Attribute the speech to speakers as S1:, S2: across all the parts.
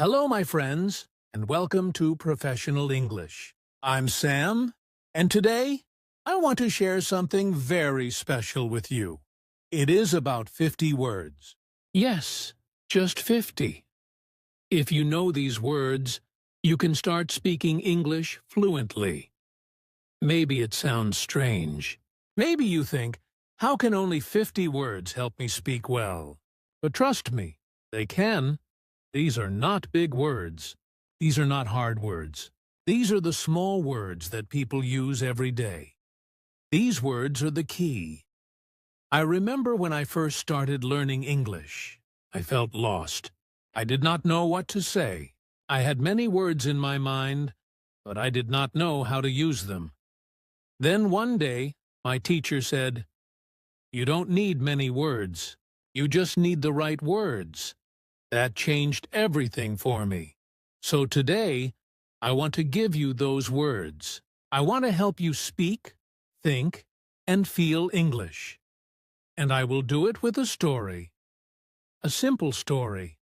S1: Hello, my friends, and welcome to Professional English. I'm Sam, and today I want to share something very special with you. It is about 50 words. Yes, just 50. If you know these words, you can start speaking English fluently. Maybe it sounds strange. Maybe you think, how can only 50 words help me speak well? But trust me, they can. These are not big words. These are not hard words. These are the small words that people use every day. These words are the key. I remember when I first started learning English. I felt lost. I did not know what to say. I had many words in my mind, but I did not know how to use them. Then one day, my teacher said, "You don't need many words. You just need the right words." That changed everything for me. So today, I want to give you those words. I want to help you speak, think, and feel English. And I will do it with a story. A simple story.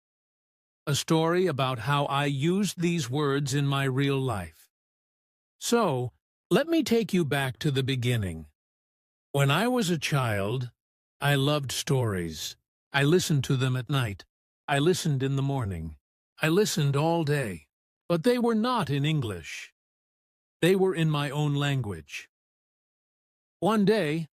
S1: A story about how I used these words in my real life. So, let me take you back to the beginning. When I was a child, I loved stories. I listened to them at night. I listened in the morning. I listened all day. But they were not in English. They were in my own language. One day,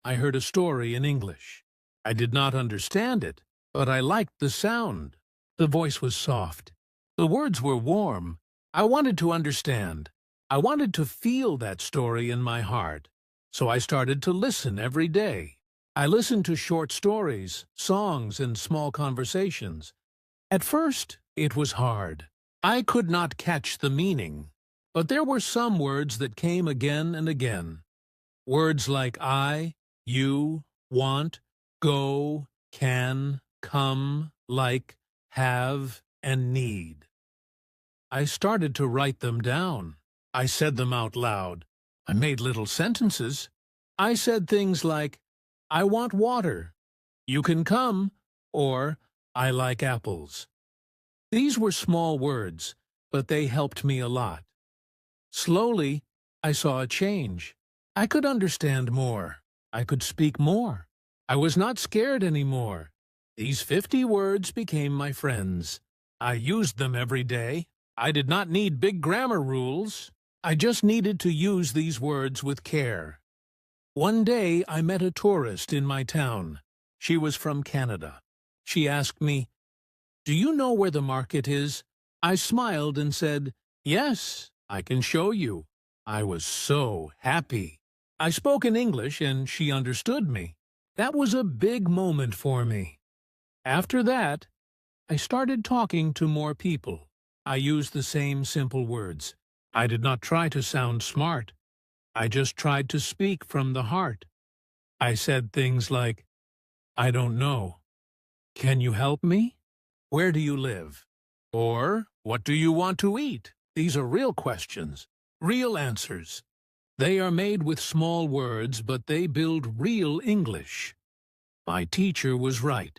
S1: I heard a story in English. I did not understand it, but I liked the sound. The voice was soft. The words were warm. I wanted to understand. I wanted to feel that story in my heart. So I started to listen every day. I listened to short stories, songs, and small conversations. At first, it was hard. I could not catch the meaning, but there were some words that came again and again. Words like I, you, want, go, can, come, like, have, and need. I started to write them down. I said them out loud. I made little sentences. I said things like, I want water, you can come, or I like apples. These were small words, but they helped me a lot. Slowly, I saw a change. I could understand more. I could speak more. I was not scared anymore. These 50 words became my friends. I used them every day. I did not need big grammar rules. I just needed to use these words with care. One day, I met a tourist in my town. She was from Canada. She asked me, "Do you know where the market is?" I smiled and said, "Yes, I can show you." I was so happy. I spoke in English and she understood me. That was a big moment for me. After that, I started talking to more people. I used the same simple words. I did not try to sound smart. I just tried to speak from the heart. I said things like, I don't know. Can you help me? Where do you live? Or, what do you want to eat? These are real questions, real answers. They are made with small words, but they build real English. My teacher was right.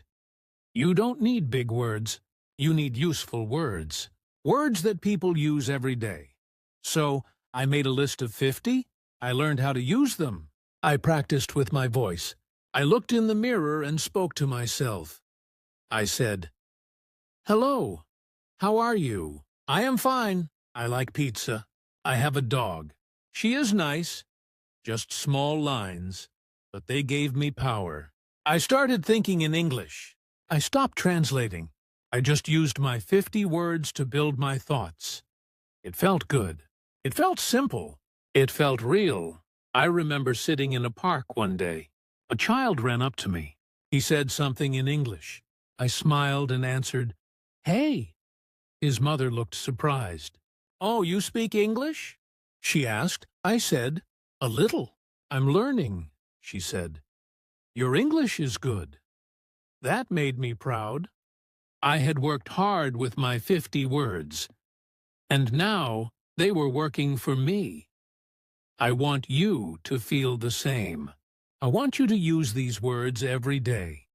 S1: You don't need big words. You need useful words. Words that people use every day. So, I made a list of 50. I learned how to use them. I practiced with my voice. I looked in the mirror and spoke to myself. I said, "Hello, how are you? I am fine. I like pizza. I have a dog. She is nice." Just small lines, but they gave me power. I started thinking in English. I stopped translating. I just used my 50 words to build my thoughts. It felt good. It felt simple. It felt real. I remember sitting in a park one day. A child ran up to me. He said something in English. I smiled and answered, "Hey." His mother looked surprised. "Oh, you speak English?" she asked. I said, "A little. I'm learning," she said. "Your English is good." That made me proud. I had worked hard with my 50 words, and now they were working for me. I want you to feel the same. I want you to use these words every day.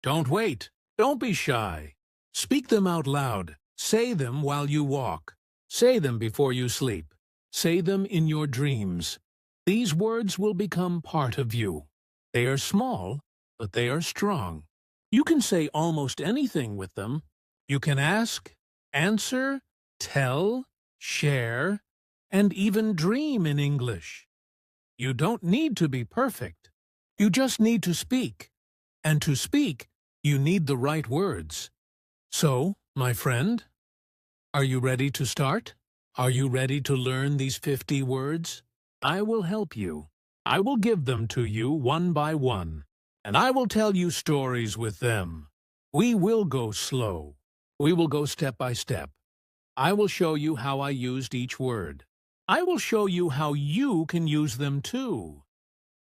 S1: Don't wait. Don't be shy. Speak them out loud. Say them while you walk. Say them before you sleep. Say them in your dreams. These words will become part of you. They are small, but they are strong. You can say almost anything with them. You can ask, answer, tell, share, and even dream in English. You don't need to be perfect. You just need to speak. And to speak, you need the right words. So, my friend, are you ready to start? Are you ready to learn these 50 words? I will help you. I will give them to you one by one, and I will tell you stories with them. We will go slow. We will go step by step. I will show you how I used each word. I will show you how you can use them too.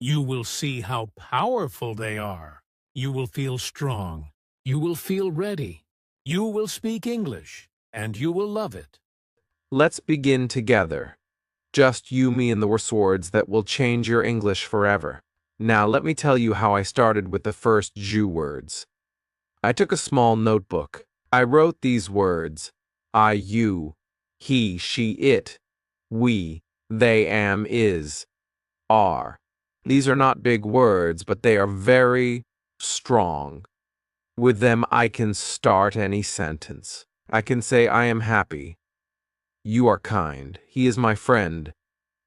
S1: You will see how powerful they are. You will feel strong. You will feel ready. You will speak English, and you will love it.
S2: Let's begin together. Just you, me, and the words that will change your English forever. Now let me tell you how I started with the first Jew words. I took a small notebook. I wrote these words: I, you, he, she, it, we, they, am, is, are. These are not big words, but they are very strong. With them, I can start any sentence. I can say, I am happy. You are kind. He is my friend.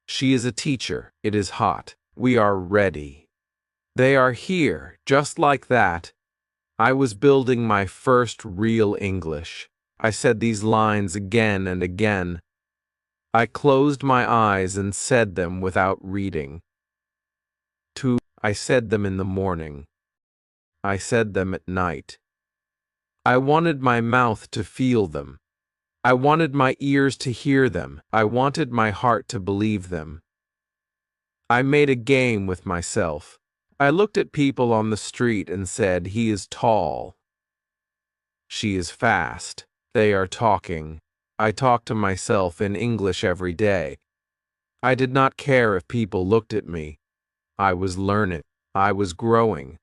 S2: She is a teacher. It is hot. We are ready. They are here, just like that. I was building my first real English. I said these lines again and again. I closed my eyes and said them without reading. I said them in the morning. I said them at night. I wanted my mouth to feel them. I wanted my ears to hear them. I wanted my heart to believe them. I made a game with myself. I looked at people on the street and said, he is tall. She is fast. They are talking. I talk to myself in English every day. I did not care if people looked at me. I was learning. I was growing.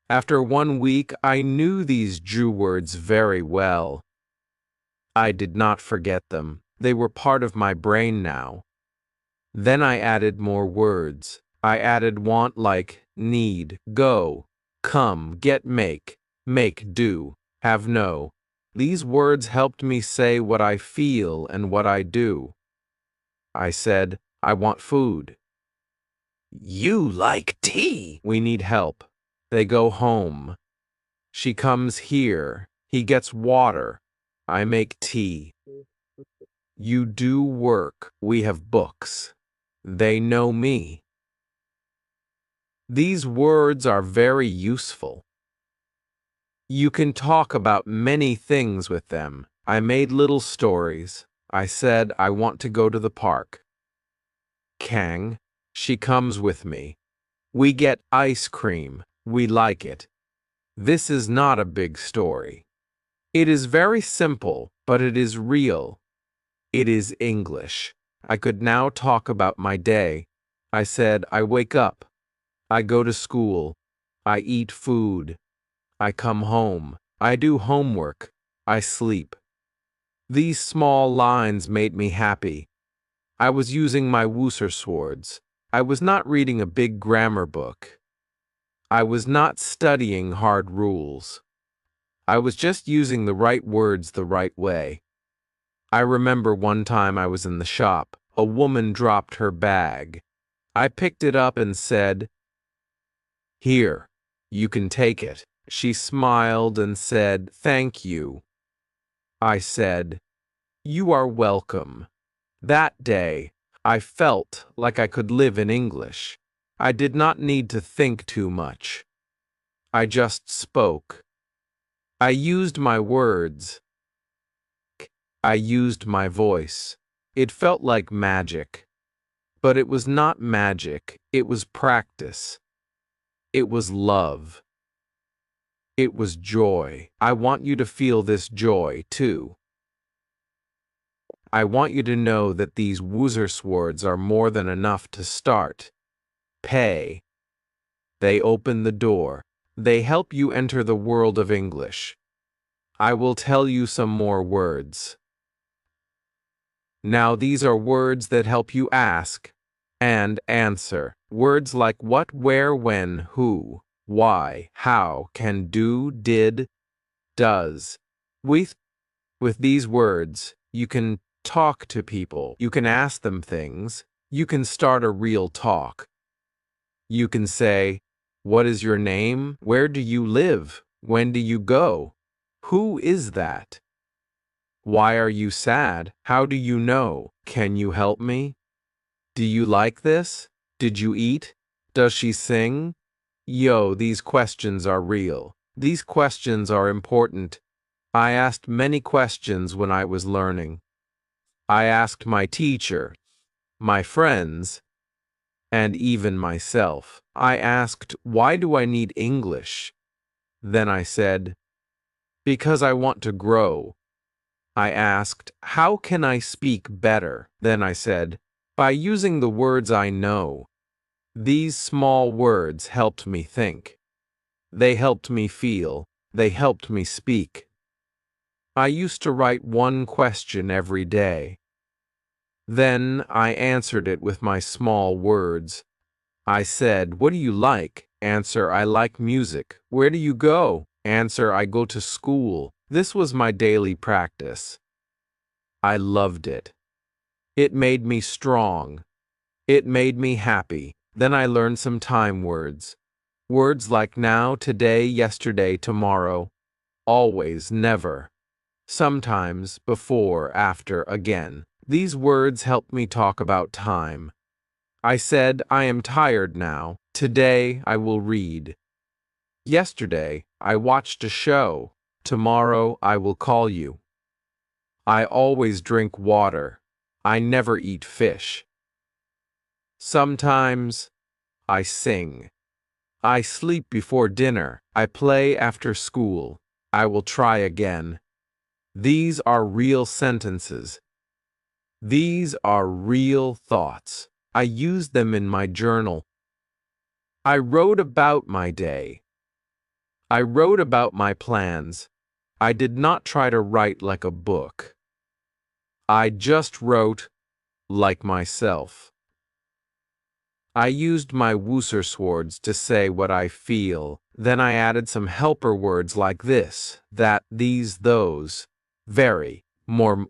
S2: After 1 week, I knew these Jew words very well. I did not forget them. They were part of my brain now. Then I added more words. I added want, like, need, go, come, get, make, do, have, no. These words helped me say what I feel and what I do. I said, I want food. You like tea. We need help. They go home. She comes here. He gets water. I make tea. You do work. We have books. They know me. These words are very useful. You can talk about many things with them. I made little stories. I said, I want to go to the park. Kang, she comes with me. We get ice cream. We like it. This is not a big story. It is very simple, but it is real. It is English. I could now talk about my day. I said, I wake up. I go to school. I eat food. I come home. I do homework. I sleep. These small lines made me happy. I was using my words. I was not reading a big grammar book. I was not studying hard rules. I was just using the right words the right way. I remember one time I was in the shop. A woman dropped her bag. I picked it up and said, Here, you can take it. She smiled and said, Thank you. I said, You are welcome. That day, I felt like I could live in English. I did not need to think too much. I just spoke. I used my words. I used my voice. It felt like magic. But it was not magic. It was practice. It was love. It was joy. I want you to feel this joy, too. I want you to know that these words are more than enough to start. Pay. They open the door. They help you enter the world of English. I will tell you some more words. Now these are words that help you ask and answer. Words like what, where, when, who, why, how, can, do, did, does. With these words, you can talk to people. You can ask them things. You can start a real talk. You can say, what is your name? Where do you live? When do you go? Who is that? Why are you sad? How do you know? Can you help me? Do you like this? Did you eat? Does she sing? Yo, these questions are real. These questions are important. I asked many questions when I was learning. I asked my teacher, my friends, and even myself. I asked, why do I need English? Then I said, because I want to grow. I asked, how can I speak better? Then I said, by using the words I know. These small words helped me think. They helped me feel. They helped me speak. I used to write one question every day. Then I answered it with my small words. I said, what do you like? Answer, I like music. Where do you go? Answer, I go to school. This was my daily practice. I loved it. It made me strong. It made me happy. Then I learned some time words. Words like now, today, yesterday, tomorrow, always, never, sometimes, before, after, again. These words helped me talk about time. I said, I am tired now. Today I will read. Yesterday I watched a show. Tomorrow I will call you. I always drink water. I never eat fish. Sometimes I sing. I sleep before dinner. I play after school. I will try again. These are real sentences. These are real thoughts. I used them in my journal. I wrote about my day. I wrote about my plans. I did not try to write like a book. I just wrote like myself. I used my Wooser to say what I feel. Then I added some helper words like this, that, these, those, very, more,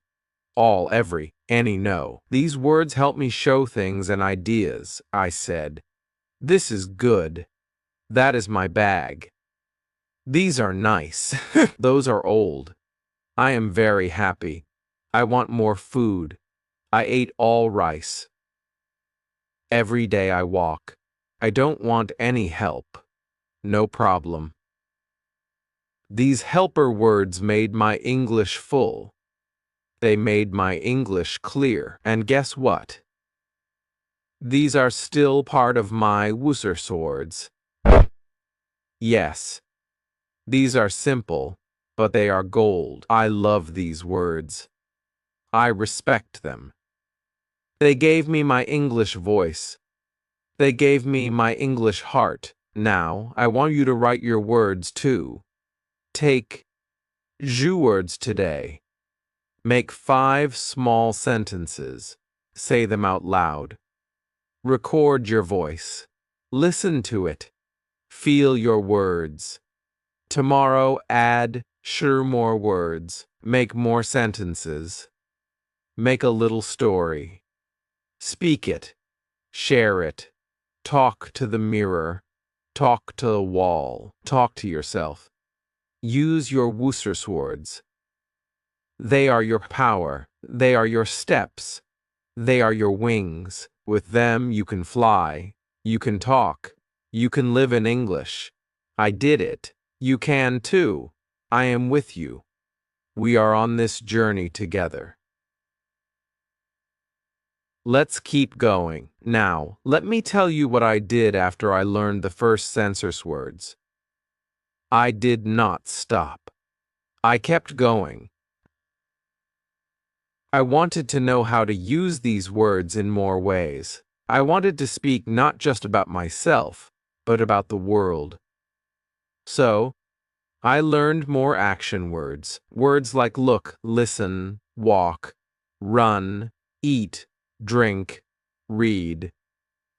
S2: all, every, any, no. These words help me show things and ideas. I said, this is good. That is my bag. These are nice. Those are old. I am very happy. I want more food. I ate all rice. Every day I walk. I don't want any help. No problem. These helper words made my English full. They made my English clear. And guess what? These are still part of my Wooser. Yes. These are simple, but they are gold. I love these words. I respect them. They gave me my English voice. They gave me my English heart. Now, I want you to write your words too. Take words today. Make 5 small sentences. Say them out loud. Record your voice. Listen to it. Feel your words. Tomorrow, add more words. Make more sentences. Make a little story. Speak it. Share it. Talk to the mirror. Talk to the wall. Talk to yourself. Use your Wooser. They are your power. They are your steps. They are your wings. With them you can fly. You can talk. You can live in English. I did it. You can too. I am with you. We are on this journey together. Let's keep going. Now, let me tell you what I did after I learned the first census words. I did not stop. I kept going. I wanted to know how to use these words in more ways. I wanted to speak not just about myself, but about the world. So, I learned more action words. Words like look, listen, walk, run, eat, drink, read,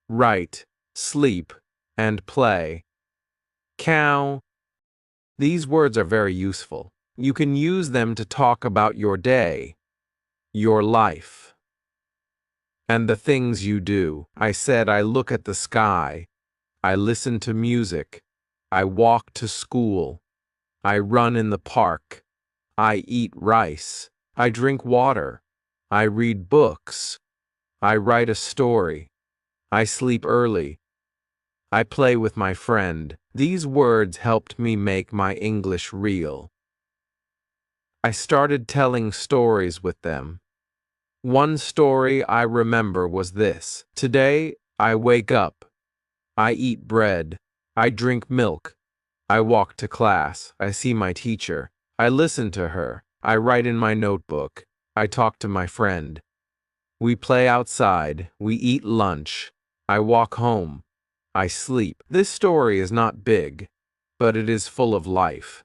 S2: write, sleep, and play. Cow. These words are very useful. You can use them to talk about your day, your life, and the things you do. I said I look at the sky. I listen to music. I walk to school. I run in the park. I eat rice. I drink water. I read books. I write a story. I sleep early. I play with my friend. These words helped me make my English real. I started telling stories with them. One story I remember was this. Today, I wake up. I eat bread. I drink milk. I walk to class. I see my teacher. I listen to her. I write in my notebook. I talk to my friend. We play outside. We eat lunch. I walk home. I sleep. This story is not big, but it is full of life.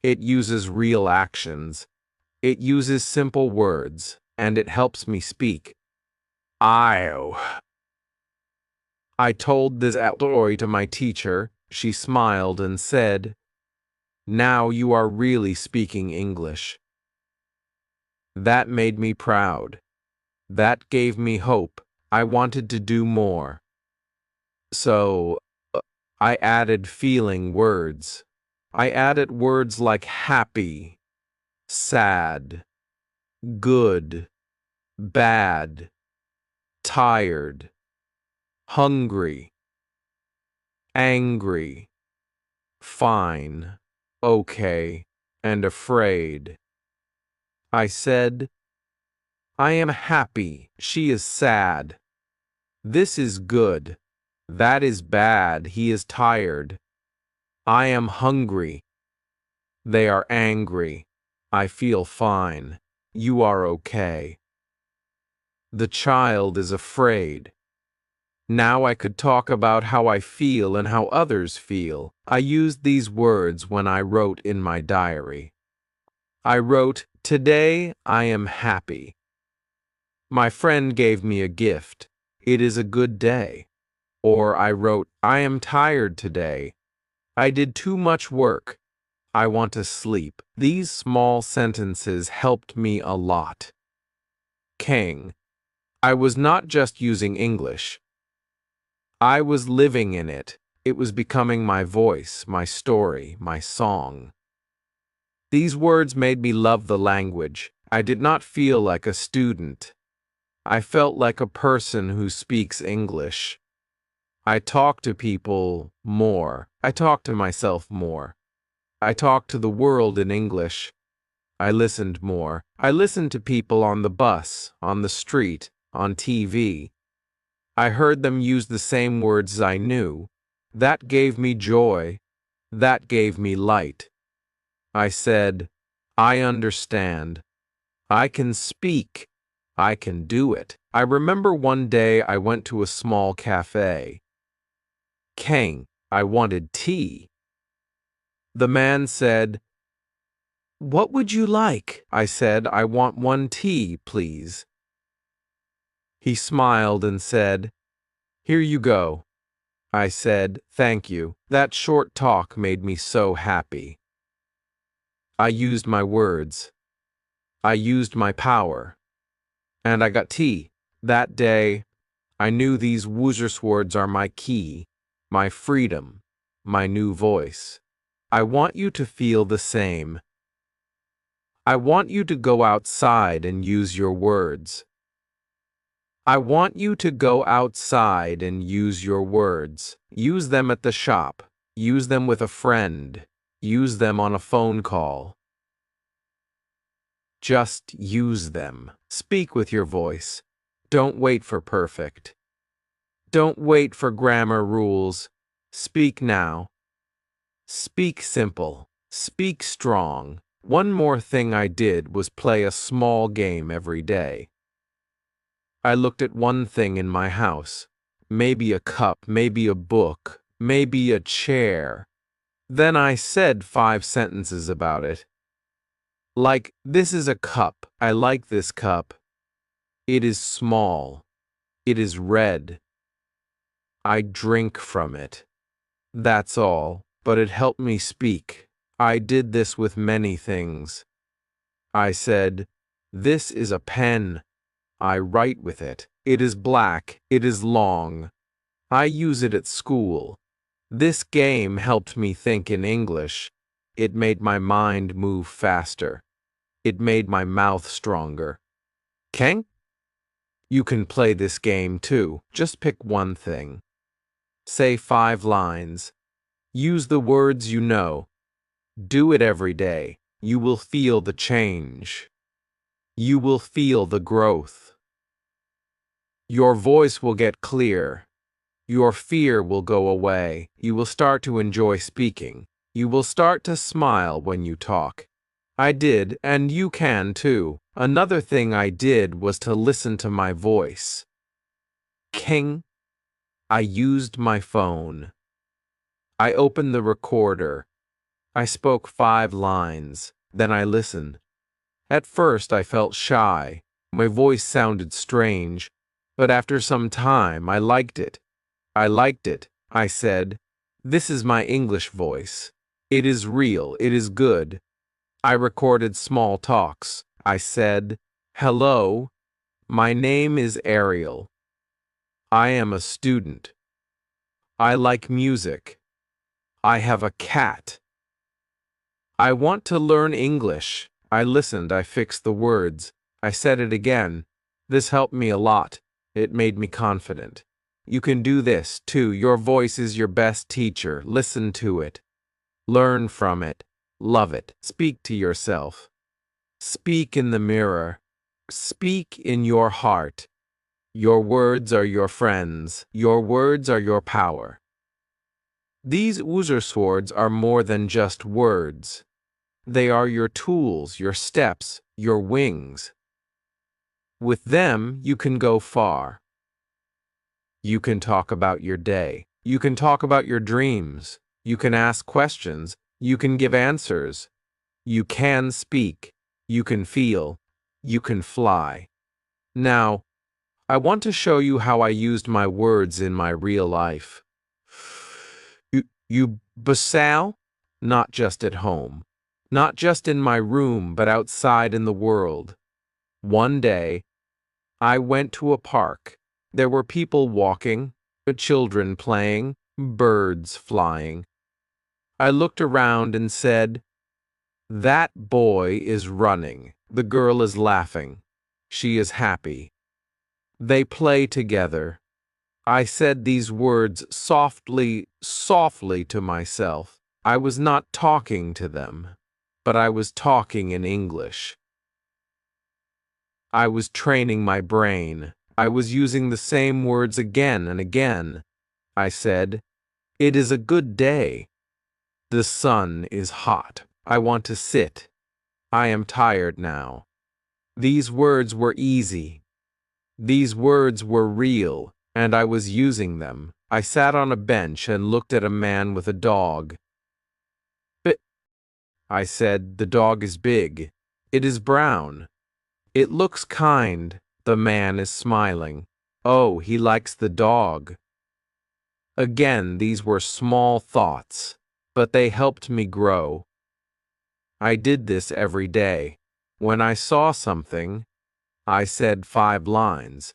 S2: It uses real actions. It uses simple words, and it helps me speak. I told this story to my teacher. She smiled and said, "Now you are really speaking English." That made me proud. That gave me hope. I wanted to do more. So, I added feeling words. I added words like happy, sad, good, bad, tired, hungry, angry, fine, okay, and afraid. I said, I am happy. She is sad. This is good. That is bad. He is tired. I am hungry. They are angry. I feel fine. You are okay. The child is afraid. Now I could talk about how I feel and how others feel. I used these words when I wrote in my diary. I wrote, "Today I am happy." My friend gave me a gift. It is a good day. Or I wrote, I am tired today. I did too much work. I want to sleep. These small sentences helped me a lot. King. I was not just using English. I was living in it. It was becoming my voice, my story, my song. These words made me love the language. I did not feel like a student. I felt like a person who speaks English. I talk to people more. I talk to myself more. I talk to the world in English. I listened more. I listened to people on the bus, on the street, on TV. I heard them use the same words I knew. That gave me joy. That gave me light. I said, I understand. I can speak. I can do it. I remember one day I went to a small cafe. King, I wanted tea. The man said, "What would you like?" I said, "I want one tea, please." He smiled and said, "Here you go." I said, "Thank you." That short talk made me so happy. I used my words. I used my power. And I got tea. That day, I knew these words are my key, my freedom, my new voice. I want you to feel the same. I want you to go outside and use your words. I want you to go outside and use your words. Use them at the shop. Use them with a friend. Use them on a phone call. Just use them. Speak with your voice. Don't wait for perfect. Don't wait for grammar rules. Speak now. Speak simple. Speak strong. One more thing I did was play a small game every day. I looked at one thing in my house. Maybe a cup, maybe a book, maybe a chair. Then I said 5 sentences about it. Like, this is a cup. I like this cup. It is small. It is red. I drink from it. That's all, but it helped me speak. I did this with many things. I said, this is a pen. I write with it. It is black. It is long. I use it at school. This game helped me think in English. It made my mind move faster. It made my mouth stronger. Ken? You can play this game too. Just pick one thing. Say 5 lines. Use the words you know. Do it every day. You will feel the change. You will feel the growth. Your voice will get clear. Your fear will go away. You will start to enjoy speaking. You will start to smile when you talk. I did, and you can too. Another thing I did was to listen to my voice. King, I used my phone. I opened the recorder. I spoke 5 lines. Then I listened. At first I felt shy. My voice sounded strange, but after some time I liked it. I liked it. I said, this is my English voice. It is real. It is good. I recorded small talks. I said, hello, my name is Ariel. I am a student. I like music. I have a cat. I want to learn English. I listened. I fixed the words. I said it again. This helped me a lot. It made me confident. You can do this too. Your voice is your best teacher. Listen to it. Learn from it. Love it. Speak to yourself. Speak in the mirror. Speak in your heart. Your words are your friends. Your words are your power. These Userswords are more than just words. They are your tools, your steps, your wings. With them, you can go far. You can talk about your day. You can talk about your dreams. You can ask questions. You can give answers. You can speak. You can feel. You can fly. Now, I want to show you how I used my words in my real life. You basal? Not just at home. Not just in my room, but outside in the world. One day, I went to a park. There were people walking, children playing, birds flying. I looked around and said, that boy is running. The girl is laughing. She is happy. They play together. I said these words softly, softly to myself. I was not talking to them, but I was talking in English. I was training my brain. I was using the same words again and again. I said, it is a good day. The sun is hot. I want to sit. I am tired now. These words were easy. These words were real, and I was using them. I sat on a bench and looked at a man with a dog. But, I said, the dog is big. It is brown. It looks kind. The man is smiling. Oh, he likes the dog. Again, these were small thoughts, but they helped me grow. I did this every day. When I saw something, I said 5 lines.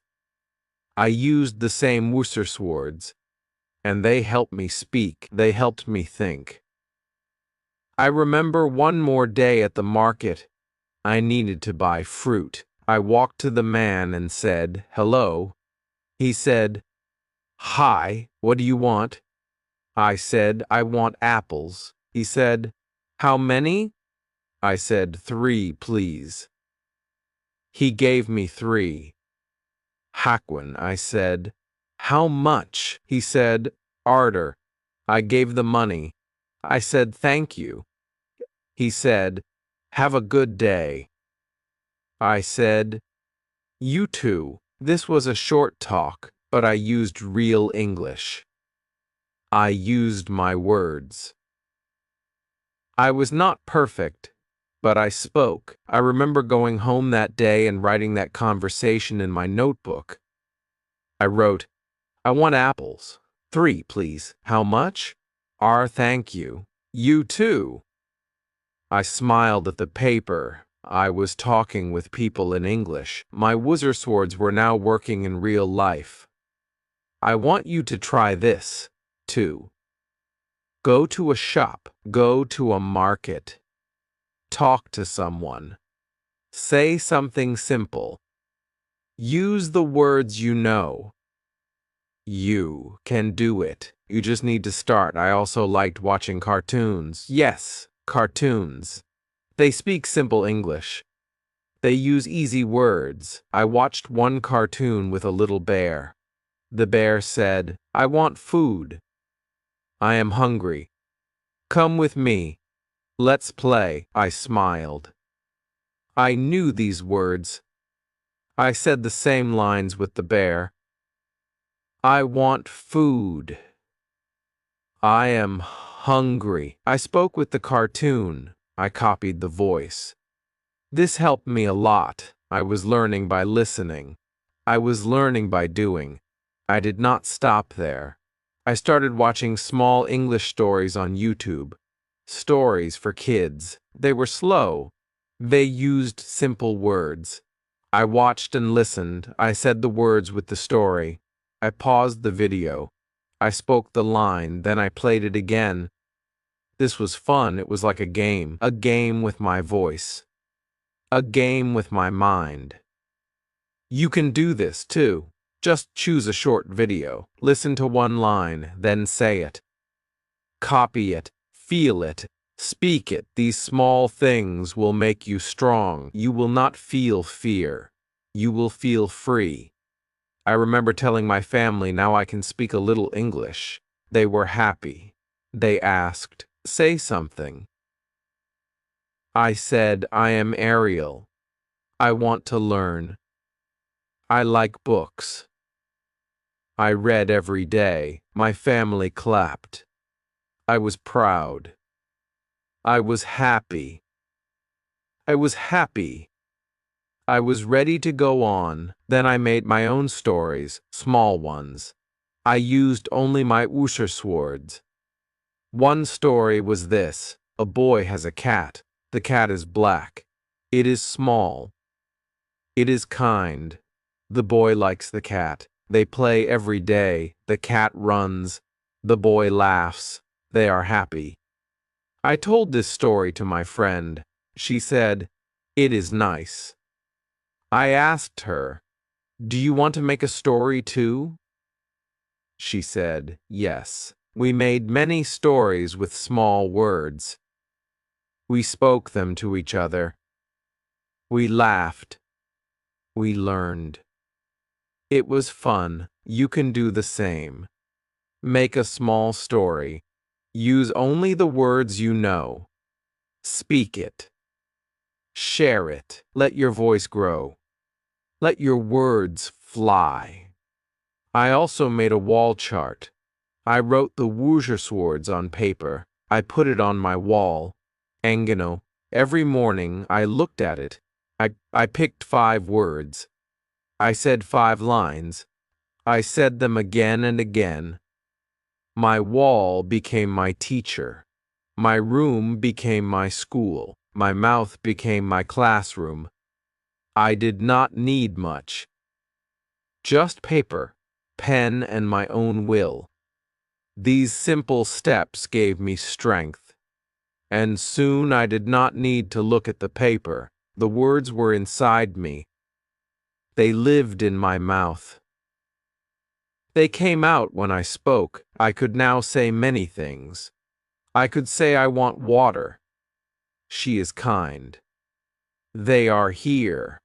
S2: I used the same Userswords, and they helped me speak. They helped me think. I remember one more day at the market. I needed to buy fruit. I walked to the man and said, hello. He said, hi, what do you want? I said, I want apples. He said, how many? I said, 3, please. He gave me 3. Hakwin, I said, how much? He said, Arter. I gave the money. I said, thank you. He said, have a good day. I said, you too. This was a short talk, but I used real English. I used my words. I was not perfect, but I spoke. I remember going home that day and writing that conversation in my notebook. I wrote, I want apples. 3, please. How much? Thank you. You too. I smiled at the paper. I was talking with people in English. My woozer swords were now working in real life. I want you to try this, too. Go to a shop. Go to a market. Talk to someone. Say something simple. Use the words you know. You can do it. You just need to start. I also liked watching cartoons. Yes, cartoons. They speak simple English. They use easy words. I watched one cartoon with a little bear. The bear said, I want food. I am hungry. Come with me. Let's play. I smiled. I knew these words. I said the same lines with the bear. I want food. I am hungry. I spoke with the cartoon. I copied the voice. This helped me a lot. I was learning by listening. I was learning by doing. I did not stop there. I started watching small English stories on YouTube. Stories for kids. They were slow. They used simple words. I watched and listened. I said the words with the story. I paused the video. I spoke the line, then I played it again. This was fun. It was like a game with my voice, a game with my mind. You can do this too. Just choose a short video, listen to one line, then say it. Copy it, feel it, speak it. These small things will make you strong. You will not feel fear. You will feel free. I remember telling my family now I can speak a little English. They were happy. They asked, say something. I said, I am Ariel. I want to learn. I like books. I read every day. My family clapped. I was proud. I was happy. I was happy. I was ready to go on. Then I made my own stories, small ones. I used only my woozer swords. One story was this. A boy has a cat. The cat is black. It is small. It is kind. The boy likes the cat. They play every day. The cat runs. The boy laughs. They are happy. I told this story to my friend. She said, it is nice. I asked her, do you want to make a story too? She said, yes. We made many stories with small words. We spoke them to each other. We laughed. We learned. It was fun. You can do the same. Make a small story. Use only the words you know. Speak it. Share it. Let your voice grow. Let your words fly. I also made a wall chart. I wrote the woozer swords on paper. I put it on my wall. Engano. Every morning I looked at it. I picked 5 words. I said 5 lines. I said them again and again. My wall became my teacher. My room became my school. My mouth became my classroom. I did not need much. Just paper, pen, and my own will. These simple steps gave me strength. And soon I did not need to look at the paper. The words were inside me. They lived in my mouth. They came out when I spoke. I could now say many things. I could say I want water. She is kind. They are here.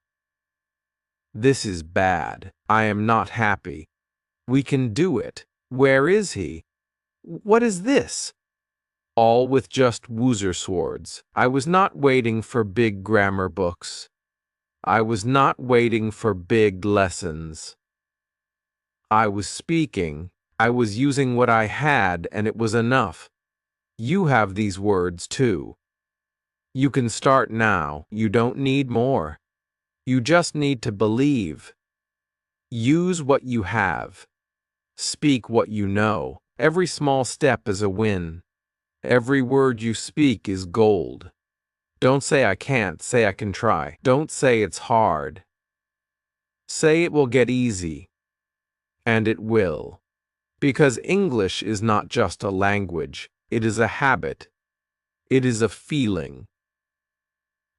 S2: This is bad. I am not happy. We can do it. Where is he? What is this? All with just woozer swords. I was not waiting for big grammar books. I was not waiting for big lessons. I was speaking. I was using what I had, and it was enough. You have these words too. You can start now. You don't need more. You just need to believe. Use what you have. Speak what you know. Every small step is a win. Every word you speak is gold. Don't say I can't, say I can try. Don't say it's hard. Say it will get easy. And it will. Because English is not just a language, it is a habit. It is a feeling.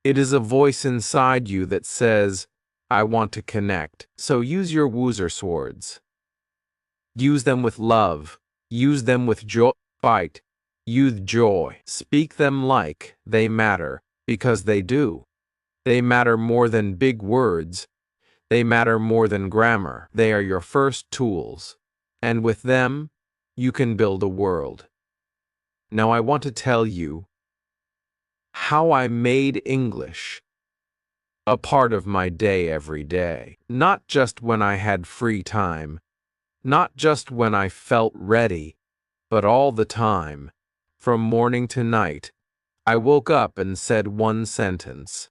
S2: It is a voice inside you that says, I want to connect. So use your woozer swords. Use them with love. Use them with joy. Fight. Use joy. Speak them like they matter, because they do. They matter more than big words. They matter more than grammar. They are your first tools. And with them, you can build a world. Now I want to tell you how I made English a part of my day every day. Not just when I had free time, not just when I felt ready, but all the time. From morning to night, I woke up and said one sentence.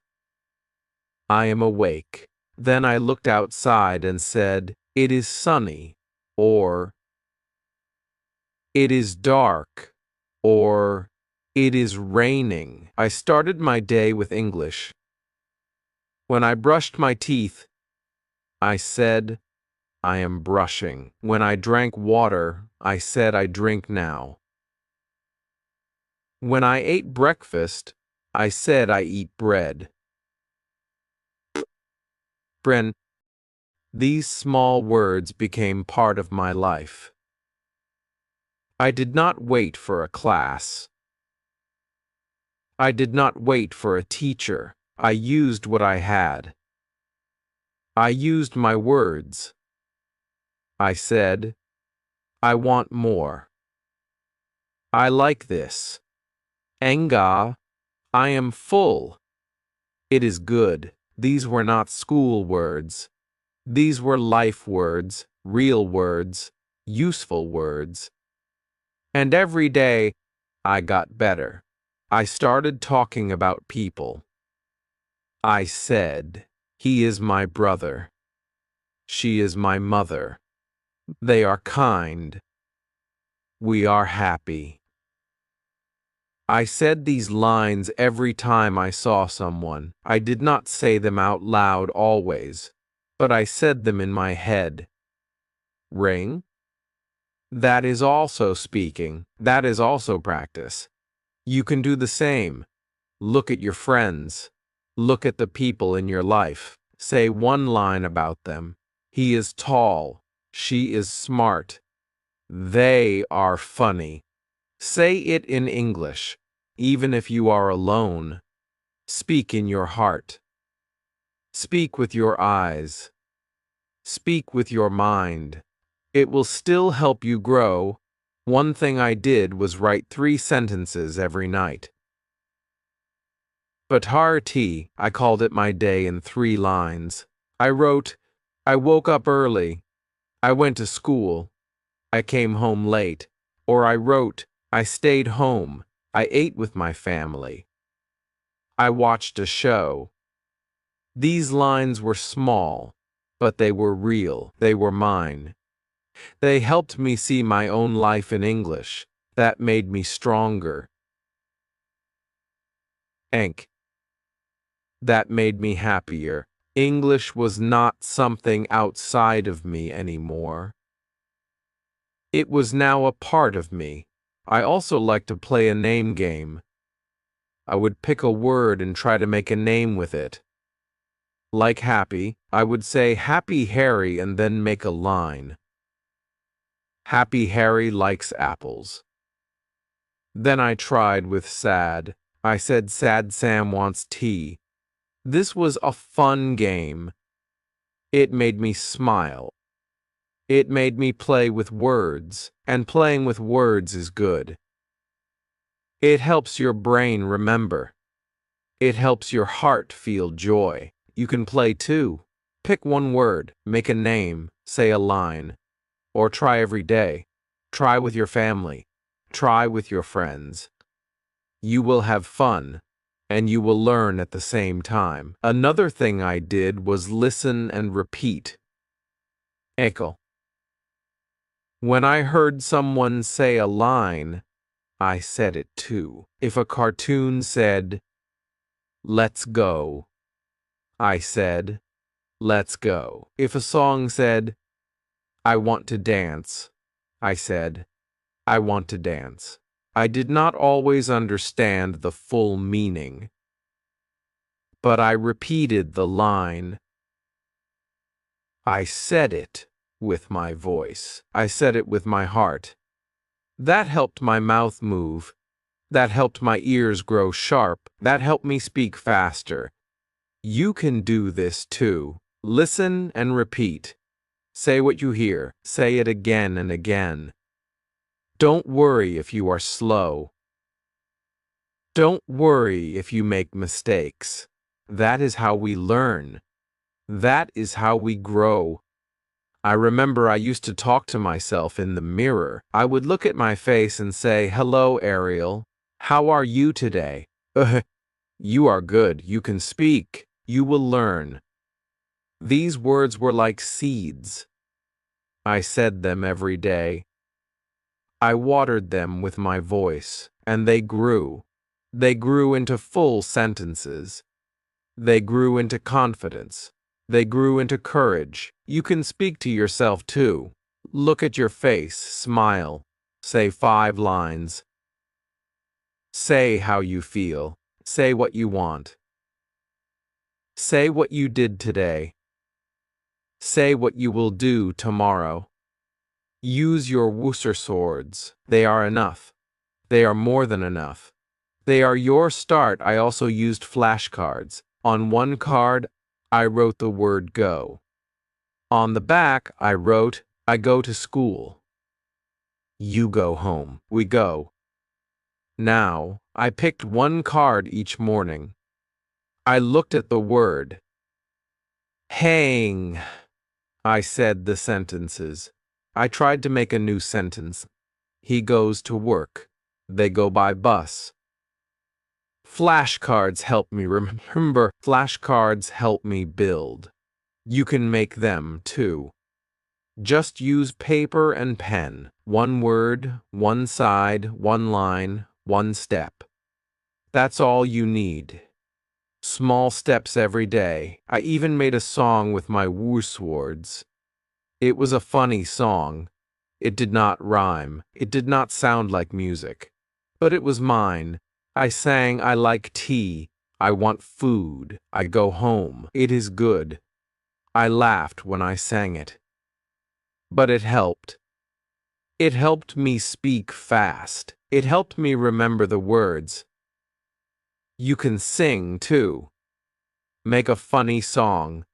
S2: I am awake. Then I looked outside and said, it is sunny, or it is dark, or it is raining. I started my day with English. When I brushed my teeth, I said, I am brushing. When I drank water, I said I drink now. When I ate breakfast, I said I eat bread. Bren, these small words became part of my life. I did not wait for a class. I did not wait for a teacher. I used what I had. I used my words. I said, I want more. I like this. Enga, I am full. It is good. These were not school words. These were life words, real words, useful words. And every day, I got better. I started talking about people. I said, he is my brother. She is my mother. They are kind. We are happy. I said these lines every time I saw someone. I did not say them out loud always, but I said them in my head. Ring? That is also speaking. That is also practice. You can do the same. Look at your friends. Look at the people in your life. Say one line about them. He is tall. She is smart. They are funny. Say it in English, even if you are alone. Speak in your heart. Speak with your eyes. Speak with your mind. It will still help you grow. One thing I did was write 3 sentences every night. But I called it my day in 3 lines. I wrote, I woke up early. I went to school. I came home late. Or I wrote, I stayed home. I ate with my family. I watched a show. These lines were small, but they were real. They were mine. They helped me see my own life in English. That made me stronger. That made me happier. English was not something outside of me anymore. It was now a part of me. I also liked to play a name game. I would pick a word and try to make a name with it. Like happy, I would say Happy Harry and then make a line. Happy Harry likes apples. Then I tried with sad. I said Sad Sam wants tea. This was a fun game. It made me smile. It made me play with words, and playing with words is good. It helps your brain remember. It helps your heart feel joy. You can play too. Pick one word, make a name, say a line. Or try every day. Try with your family. Try with your friends. You will have fun. and you will learn at the same time. Another thing I did was listen and repeat. Echo. When I heard someone say a line, I said it too. If a cartoon said, "Let's go," I said, "Let's go." If a song said, "I want to dance," I said, "I want to dance." I did not always understand the full meaning, but I repeated the line. I said it with my voice. I said it with my heart. That helped my mouth move. That helped my ears grow sharp. That helped me speak faster. You can do this too. Listen and repeat. Say what you hear. Say it again and again. Don't worry if you are slow. Don't worry if you make mistakes. That is how we learn. That is how we grow. I remember I used to talk to myself in the mirror. I would look at my face and say, "Hello, Ariel. How are you today?" You are good. You can speak. You will learn. These words were like seeds. I said them every day. I watered them with my voice, and they grew. They grew into full sentences. They grew into confidence. They grew into courage. You can speak to yourself too. Look at your face, smile. Say 5 lines. Say how you feel. Say what you want. Say what you did today. Say what you will do tomorrow. Use your Wooster swords. They are enough. They are more than enough. They are your start. I also used flashcards. On one card, I wrote the word go. On the back, I wrote, I go to school. You go home. We go. Now, I picked one card each morning. I looked at the word. Hang. I said the sentences. I tried to make a new sentence. He goes to work. They go by bus. Flashcards help me remember. Flashcards help me build. You can make them too. Just use paper and pen. One word, one side, one line, one step. That's all you need. Small steps every day. I even made a song with my woo swords. It was a funny song. It did not rhyme. It did not sound like music. But it was mine. I sang, I like tea. I want food. I go home. It is good. I laughed when I sang it. But it helped. It helped me speak fast. It helped me remember the words. You can sing, too. Make a funny song.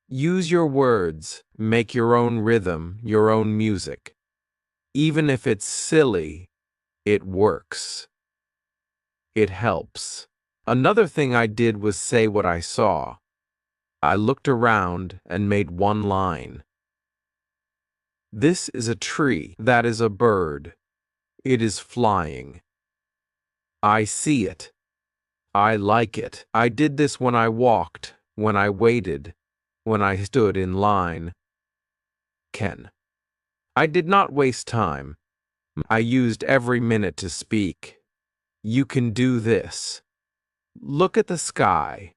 S2: Use your words. Make your own rhythm, your own music. Even if it's silly, it works. It helps. Another thing I did was say what I saw. I looked around and made one line. This is a tree. That is a bird. It is flying. I see it. I like it. I did this when I walked, when I waited, when I stood in line. Ken. I did not waste time. I used every minute to speak. You can do this. Look at the sky.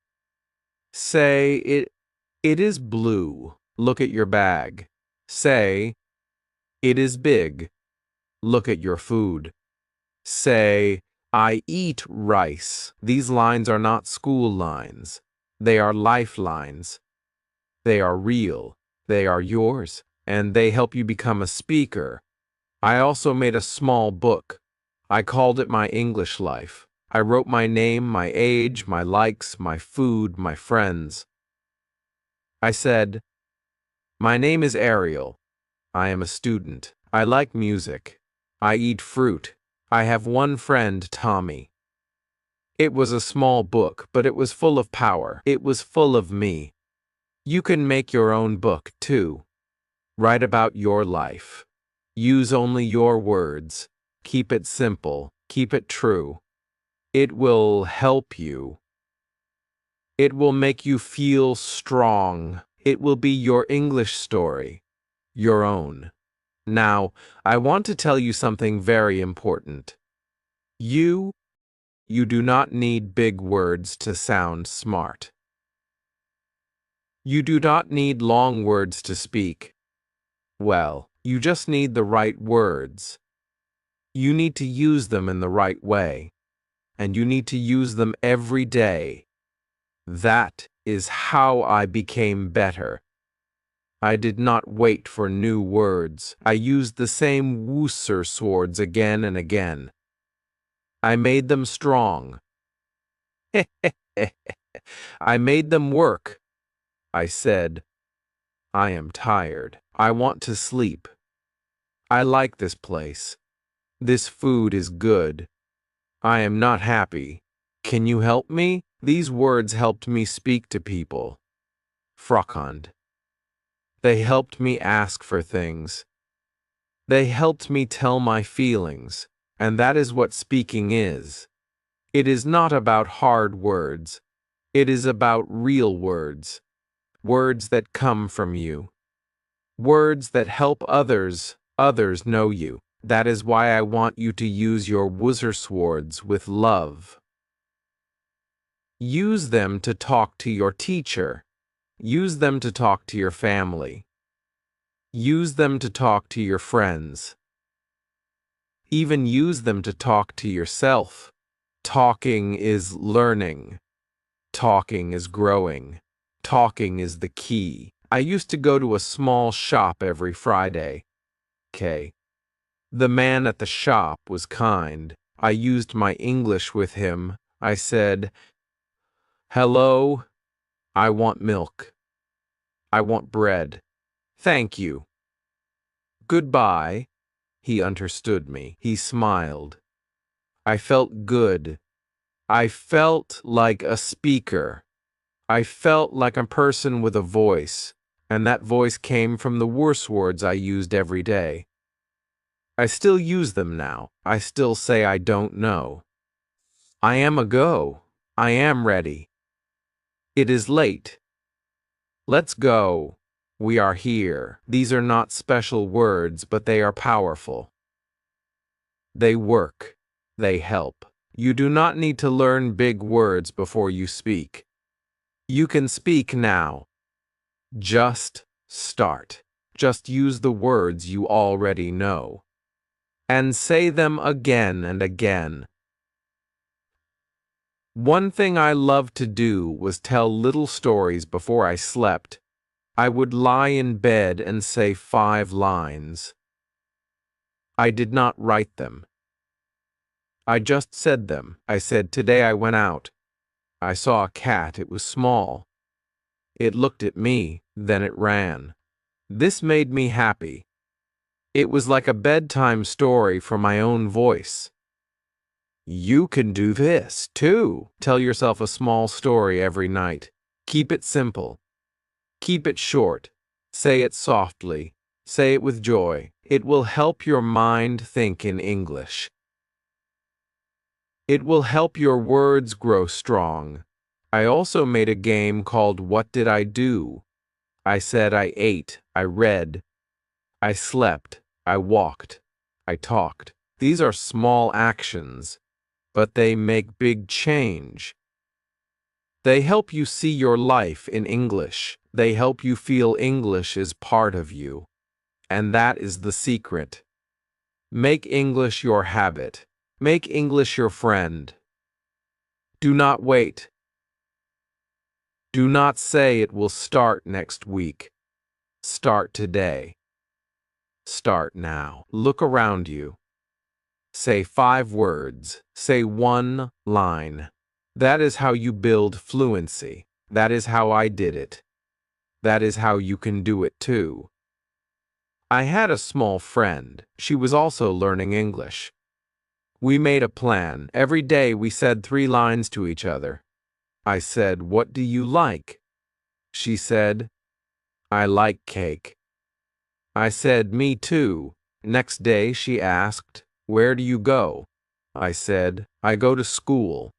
S2: Say, it is blue. Look at your bag. Say, it is big. Look at your food. Say, I eat rice. These lines are not school lines. They are lifelines. They are real. They are yours. And they help you become a speaker. I also made a small book. I called it My English Life. I wrote my name, my age, my likes, my food, my friends. I said, my name is Ariel. I am a student. I like music. I eat fruit. I have one friend, Tommy. It was a small book, but it was full of power. It was full of me. You can make your own book, too. Write about your life. Use only your words. Keep it simple. Keep it true. It will help you. It will make you feel strong. It will be your English story, your own. Now, I want to tell you something very important. You do not need big words to sound smart. You do not need long words to speak. Well, you just need the right words. You need to use them in the right way, and you need to use them every day. That is how I became better. I did not wait for new words. I used the same Wuser-swords again and again. I made them strong. I made them work. I said, I am tired. I want to sleep. I like this place. This food is good. I am not happy. Can you help me? These words helped me speak to people. Frokand. They helped me ask for things. They helped me tell my feelings, and that is what speaking is. It is not about hard words. It is about real words. Words that come from you. Words that help others know you. That is why I want you to use your Wuser-swords with love. Use them to talk to your teacher. Use them to talk to your family. Use them to talk to your friends. Even use them to talk to yourself. Talking is learning. Talking is growing. Talking is the key. I used to go to a small shop every Friday. The man at the shop was kind. I used my English with him. I said, "Hello, I want milk. I want bread. Thank you. Goodbye." He understood me. He smiled. I felt good. I felt like a speaker. I felt like a person with a voice, and that voice came from the Wuser-swords I used every day. I still use them now. I still say I don't know. I am a go. I am ready. It is late. Let's go. We are here. These are not special words, but they are powerful. They work. They help. You do not need to learn big words before you speak. You can speak now. Just start. Just use the words you already know. And say them again and again. One thing I loved to do was tell little stories before I slept. I would lie in bed and say 5 lines. I did not write them. I just said them. I said, "Today I went out. I saw a cat. It was small. It looked at me, then it ran." This made me happy. It was like a bedtime story from my own voice. You can do this, too. Tell yourself a small story every night. Keep it simple. Keep it short. Say it softly. Say it with joy. It will help your mind think in English. It will help your words grow strong. I also made a game called What Did I Do? I said I ate, I read, I slept, I walked, I talked. These are small actions, but they make big change. They help you see your life in English. They help you feel English is part of you. And that is the secret. Make English your habit. Make English your friend. Do not wait. Do not say it will start next week. Start today. Start now. Look around you. Say 5 words. Say 1 line. That is how you build fluency. That is how I did it. That is how you can do it too. I had a small friend. She was also learning English. We made a plan. Every day we said 3 lines to each other. I said, "What do you like?" She said, "I like cake." I said, "Me too." Next day she asked, "Where do you go?" I said, I go to school.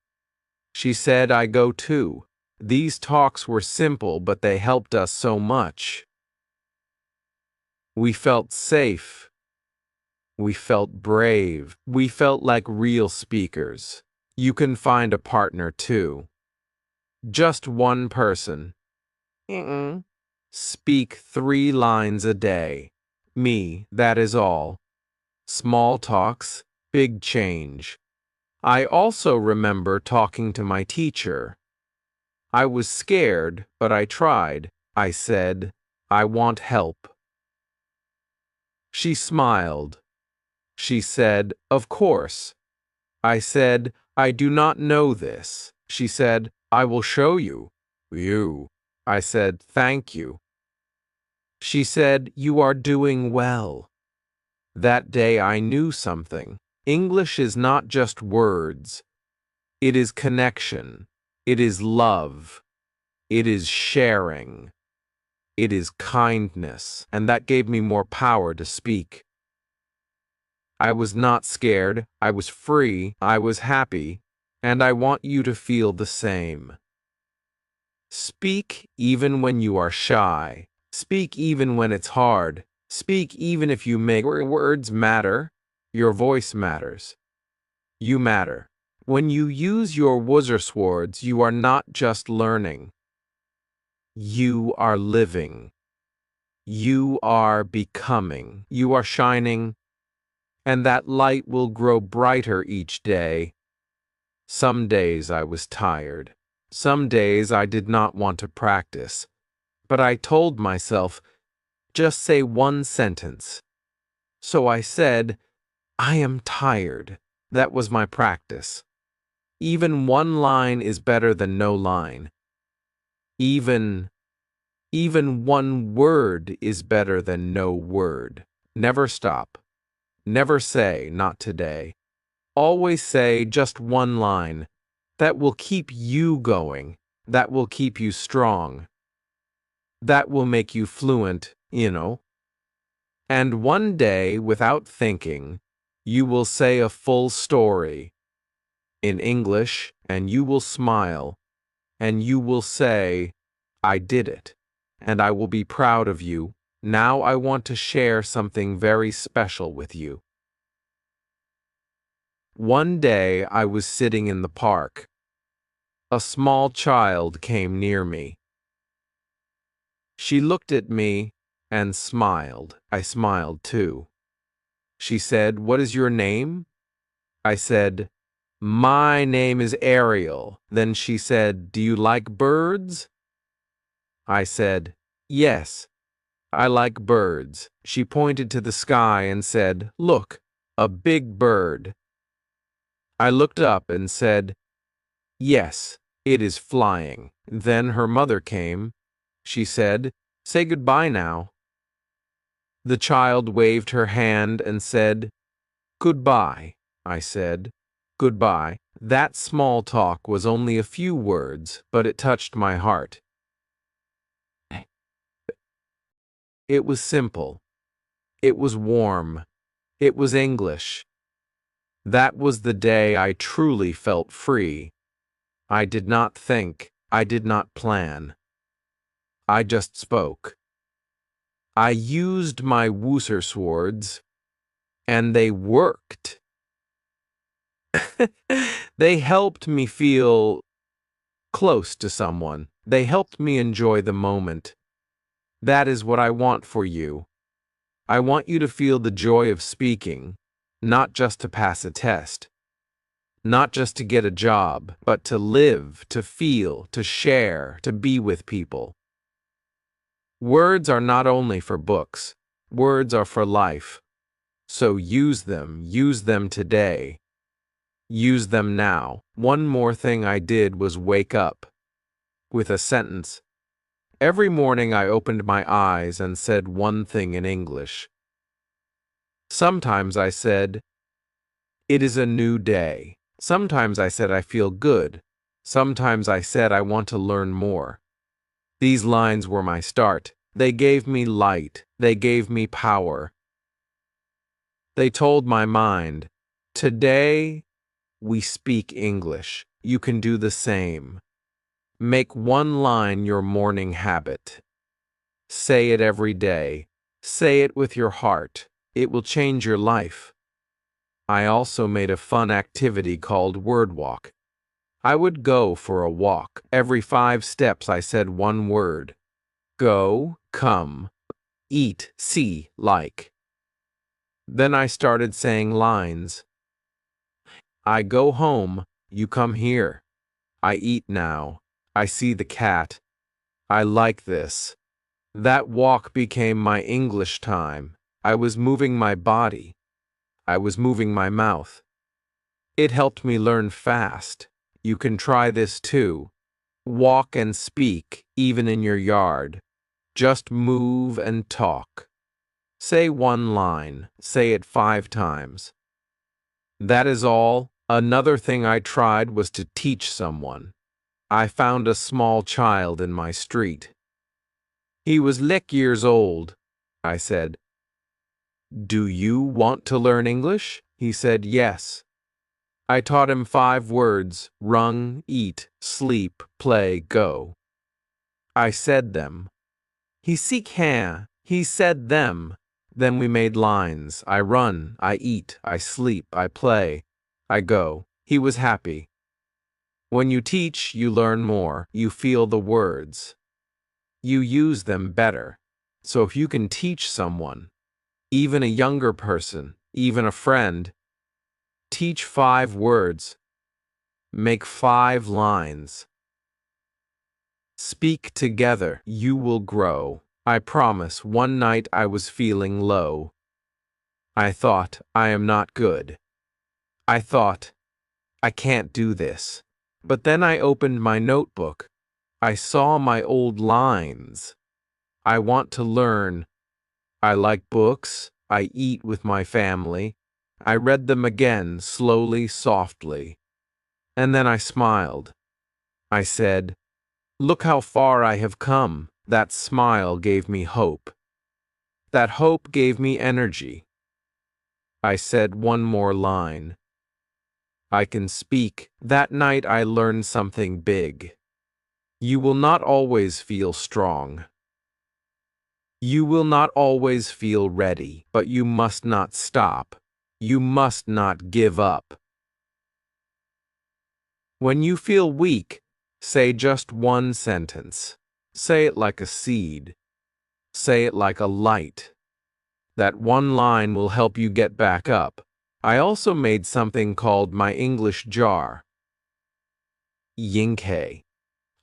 S2: She said, I go too. These talks were simple, but they helped us so much. We felt safe. We felt brave. We felt like real speakers. You can find a partner too. Just one person. Speak 3 lines a day. Me, that is all. Small talks, big change. I also remember talking to my teacher. I was scared, but I tried. I said, I want help. She smiled. She said, of course. I said, I do not know this. She said, I will show you. You. I said, thank you. She said, you are doing well. That day I knew something. English is not just words. It is connection. It is love. It is sharing. It is kindness. And that gave me more power to speak. I was not scared. I was free. I was happy. And I want you to feel the same. Speak even when you are shy. Speak even when it's hard. Speak even if you make words matter. Your voice matters. You matter. When you use your words, you are not just learning. You are living. You are becoming. You are shining. And that light will grow brighter each day. Some days I was tired. Some days I did not want to practice. But I told myself, just say one sentence. So I said, I am tired. That was my practice. Even one line is better than no line. Even one word is better than no word. Never stop. Never say, not today. Always say just one line. That will keep you going. That will keep you strong. That will make you fluent, you know. And one day, without thinking, you will say a full story in English, and you will smile, and you will say, I did it, and I will be proud of you. Now I want to share something very special with you. One day I was sitting in the park. A small child came near me. She looked at me and smiled. I smiled too. She said, what is your name? I said, my name is Ariel. Then she said, do you like birds? I said, yes, I like birds. She pointed to the sky and said, look, a big bird. I looked up and said, yes, it is flying. Then her mother came. She said, say goodbye now. The child waved her hand and said, goodbye. I said, goodbye. That small talk was only a few words, but it touched my heart. It was simple. It was warm. It was English. That was the day I truly felt free. I did not think. I did not plan. I just spoke. I used my words, and they worked. They helped me feel close to someone. They helped me enjoy the moment. That is what I want for you. I want you to feel the joy of speaking, not just to pass a test, not just to get a job, but to live, to feel, to share, to be with people. Words are not only for books. Words are for life. So use them today. Use them now. One more thing I did was wake up with a sentence. Every morning I opened my eyes and said one thing in English. Sometimes I said, it is a new day. Sometimes I said I feel good. Sometimes I said I want to learn more. These lines were my start. They gave me light. They gave me power. They told my mind, today we speak English. You can do the same. Make one line your morning habit. Say it every day. Say it with your heart. It will change your life. I also made a fun activity called Word Walk. I would go for a walk. Every 5 steps I said one word. Go, come, eat, see, like. Then I started saying lines. I go home, you come here. I eat now. I see the cat. I like this. That walk became my English time. I was moving my body. I was moving my mouth. It helped me learn fast. You can try this too. Walk and speak, even in your yard. Just move and talk. Say one line. Say it 5 times. That is all. Another thing I tried was to teach someone. I found a small child in my street. He was 6 years old. I said, "Do you want to learn English?" He said, "Yes." I taught him 5 words: run, eat, sleep, play, go. I said them. He said them. Then we made lines. I run, I eat, I sleep, I play, I go. He was happy. When you teach, you learn more. You feel the words. You use them better. So if you can teach someone, even a younger person, even a friend, teach 5 words. Make 5 lines. Speak together. You will grow. I promise. One night I was feeling low. I thought, I am not good. I thought, I can't do this. But then I opened my notebook. I saw my old lines. I want to learn. I like books. I eat with my family. I read them again, slowly, softly. And then I smiled. I said, "Look how far I have come." That smile gave me hope. That hope gave me energy. I said one more line. I can speak. That night I learned something big. You will not always feel strong. You will not always feel ready, but you must not stop. You must not give up. When you feel weak, say just one sentence. Say it like a seed. Say it like a light. That one line will help you get back up. I also made something called my English jar. Yingke.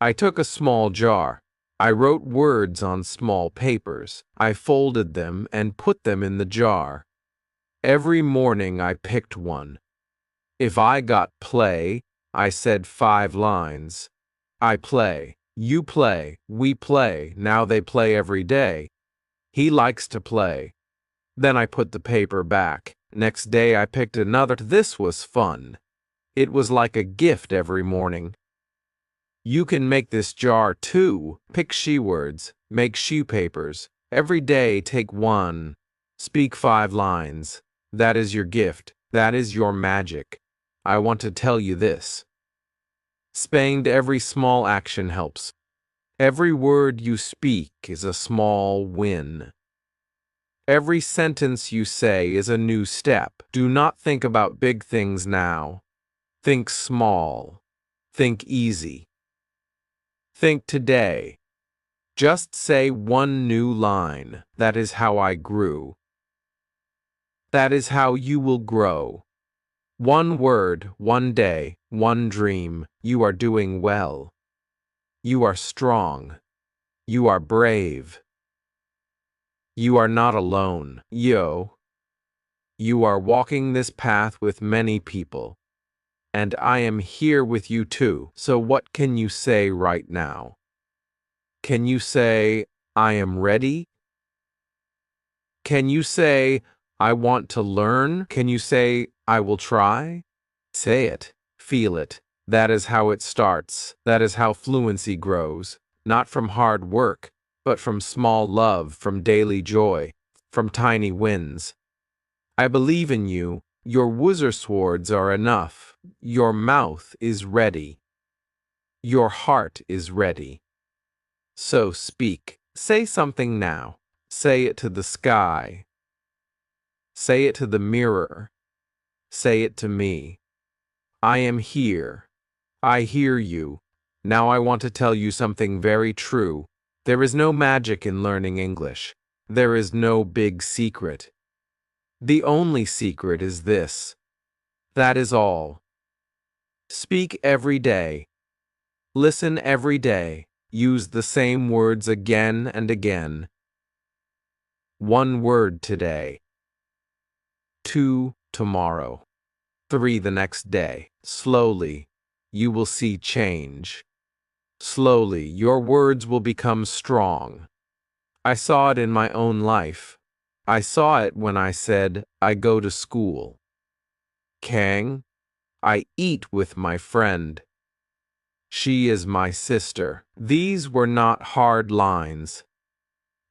S2: I took a small jar. I wrote words on small papers. I folded them and put them in the jar. Every morning I picked one. If I got play, I said 5 lines. I play. You play. We play. Now they play every day. He likes to play. Then I put the paper back. Next day I picked another. This was fun. It was like a gift every morning. You can make this jar too. Pick she words. Make she papers. Every day take one. Speak 5 lines. That is your gift. That is your magic. I want to tell you this. Spend every small action helps. Every word you speak is a small win. Every sentence you say is a new step. Do not think about big things now. Think small. Think easy. Think today. Just say one new line. That is how I grew. That is how you will grow. One word, one day, one dream. You are doing well. You are strong. You are brave. You are not alone. You are walking this path with many people. And I am here with you too. So what can you say right now? Can you say, I am ready? Can you say, I want to learn? Can you say, I will try? Say it. Feel it. That is how it starts. That is how fluency grows. Not from hard work, but from small love, from daily joy, from tiny wins. I believe in you. Your swords are enough. Your mouth is ready. Your heart is ready. So speak. Say something now. Say it to the sky. Say it to the mirror. Say it to me. I am here. I hear you. Now I want to tell you something very true. There is no magic in learning English. There is no big secret. The only secret is this. That is all. Speak every day. Listen every day. Use the same words again and again. 1 word today. 2 tomorrow. 3 the next day. Slowly, you will see change. Slowly, your words will become strong. I saw it in my own life. I saw it when I said, I go to school. Kang, I eat with my friend. She is my sister. These were not hard lines.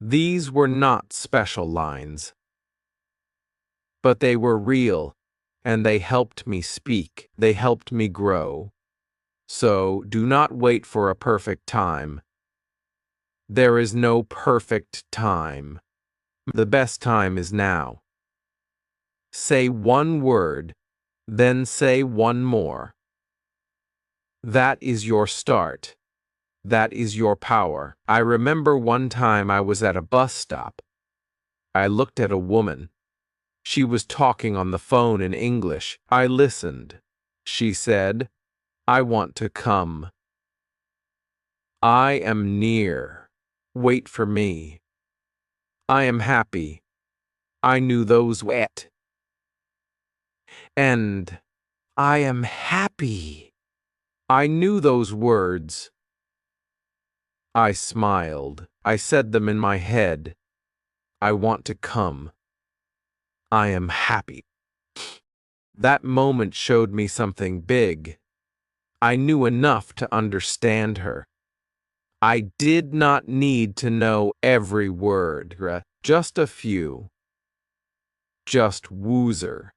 S2: These were not special lines. But they were real, and they helped me speak. They helped me grow. So, do not wait for a perfect time. There is no perfect time. The best time is now. Say 1 word, then say 1 more. That is your start. That is your power. I remember one time I was at a bus stop. I looked at a woman. She was talking on the phone in English. I listened. She said, I want to come. I am near. Wait for me. I am happy. I knew those wet. And I am happy. I knew those words. I smiled. I said them in my head. I want to come. I am happy. That moment showed me something big. I knew enough to understand her. I did not need to know every word, just a few. Just woozer.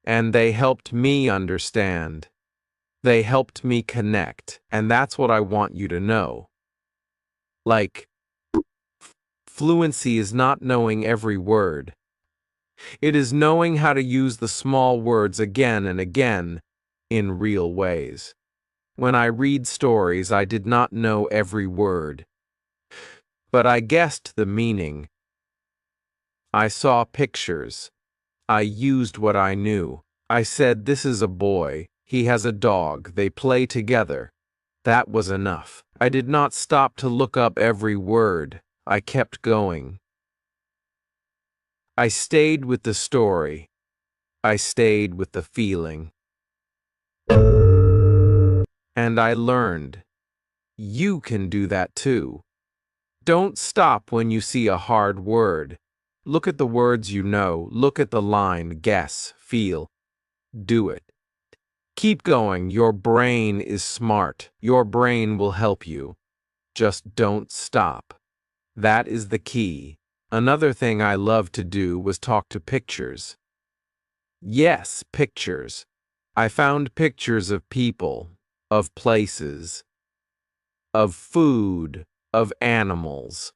S2: And they helped me understand. They helped me connect, and that's what I want you to know. Like, fluency is not knowing every word. It is knowing how to use the small words again and again in real ways. When I read stories, I did not know every word, but I guessed the meaning. I saw pictures. I used what I knew. I said, this is a boy. He has a dog. They play together. That was enough. I did not stop to look up every word. I kept going. I stayed with the story. I stayed with the feeling. And I learned. You can do that too. Don't stop when you see a hard word. Look at the words you know. Look at the line. Guess. Feel. Do it. Keep going. Your brain is smart. Your brain will help you. Just don't stop. That is the key. Another thing I loved to do was talk to pictures. Yes, pictures. I found pictures of people, of places, of food, of animals.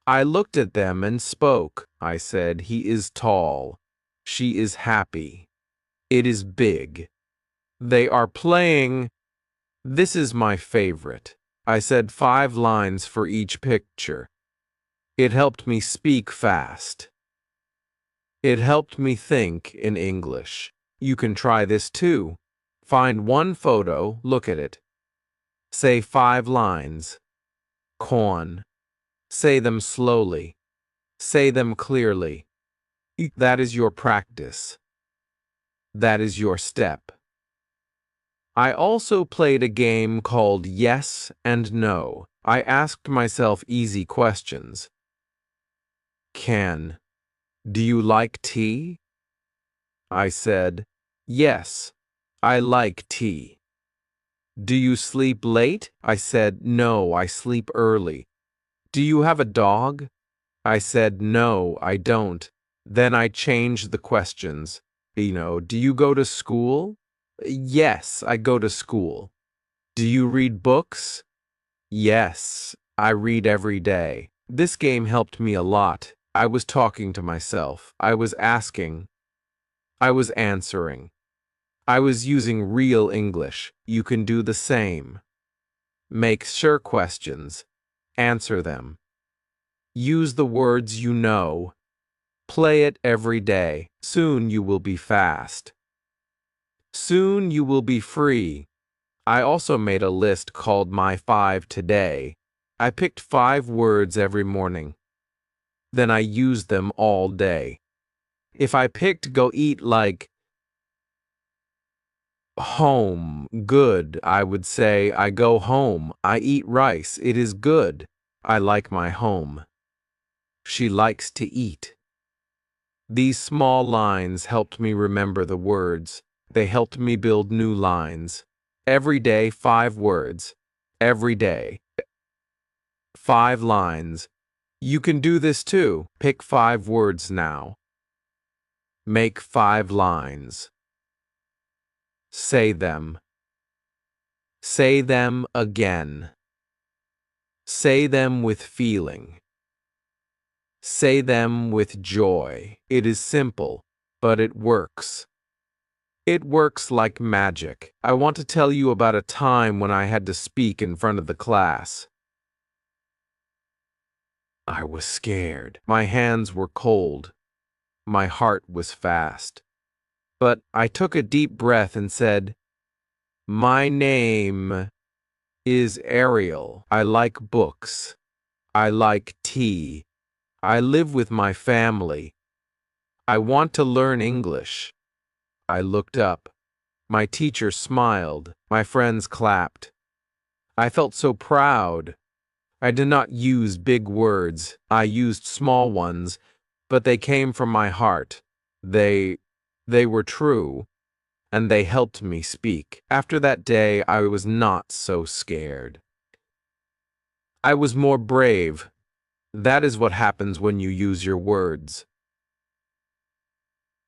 S2: I looked at them and spoke. I said, he is tall. She is happy. It is big. They are playing. This is my favorite. I said 5 lines for each picture. It helped me speak fast. It helped me think in English. You can try this too. Find 1 photo, look at it. Say 5 lines. Corn. Say them slowly. Say them clearly. That is your practice. That is your step. I also played a game called Yes and No. I asked myself easy questions. Do you like tea? I said, yes, I like tea. Do you sleep late? I said, no, I sleep early. Do you have a dog? I said, no, I don't. Then I changed the questions. Do you go to school? Yes, I go to school. Do you read books? Yes, I read every day. This game helped me a lot. I was talking to myself. I was asking. I was answering. I was using real English. You can do the same. Make sure questions. Answer them. Use the words you know. Play it every day. Soon you will be fast. Soon you will be free. I also made a list called My 5 Today. I picked 5 words every morning. Then I used them all day. If I picked go eat like home, good, I would say I go home. I eat rice. It is good. I like my home. She likes to eat. These small lines helped me remember the words. They helped me build new lines. Every day, 5 words. Every day. 5 lines. You can do this too. Pick 5 words now. Make 5 lines. Say them. Say them again. Say them with feeling. Say them with joy. It is simple, but it works. It works like magic. I want to tell you about a time when I had to speak in front of the class. I was scared. My hands were cold. My heart was fast. But I took a deep breath and said, "My name is Ariel. I like books. I like tea. I live with my family. I want to learn English." I looked up. My teacher smiled. My friends clapped. I felt so proud. I did not use big words. I used small ones, but they came from my heart. They were true, and they helped me speak. After that day, I was not so scared. I was more brave. That is what happens when you use your words.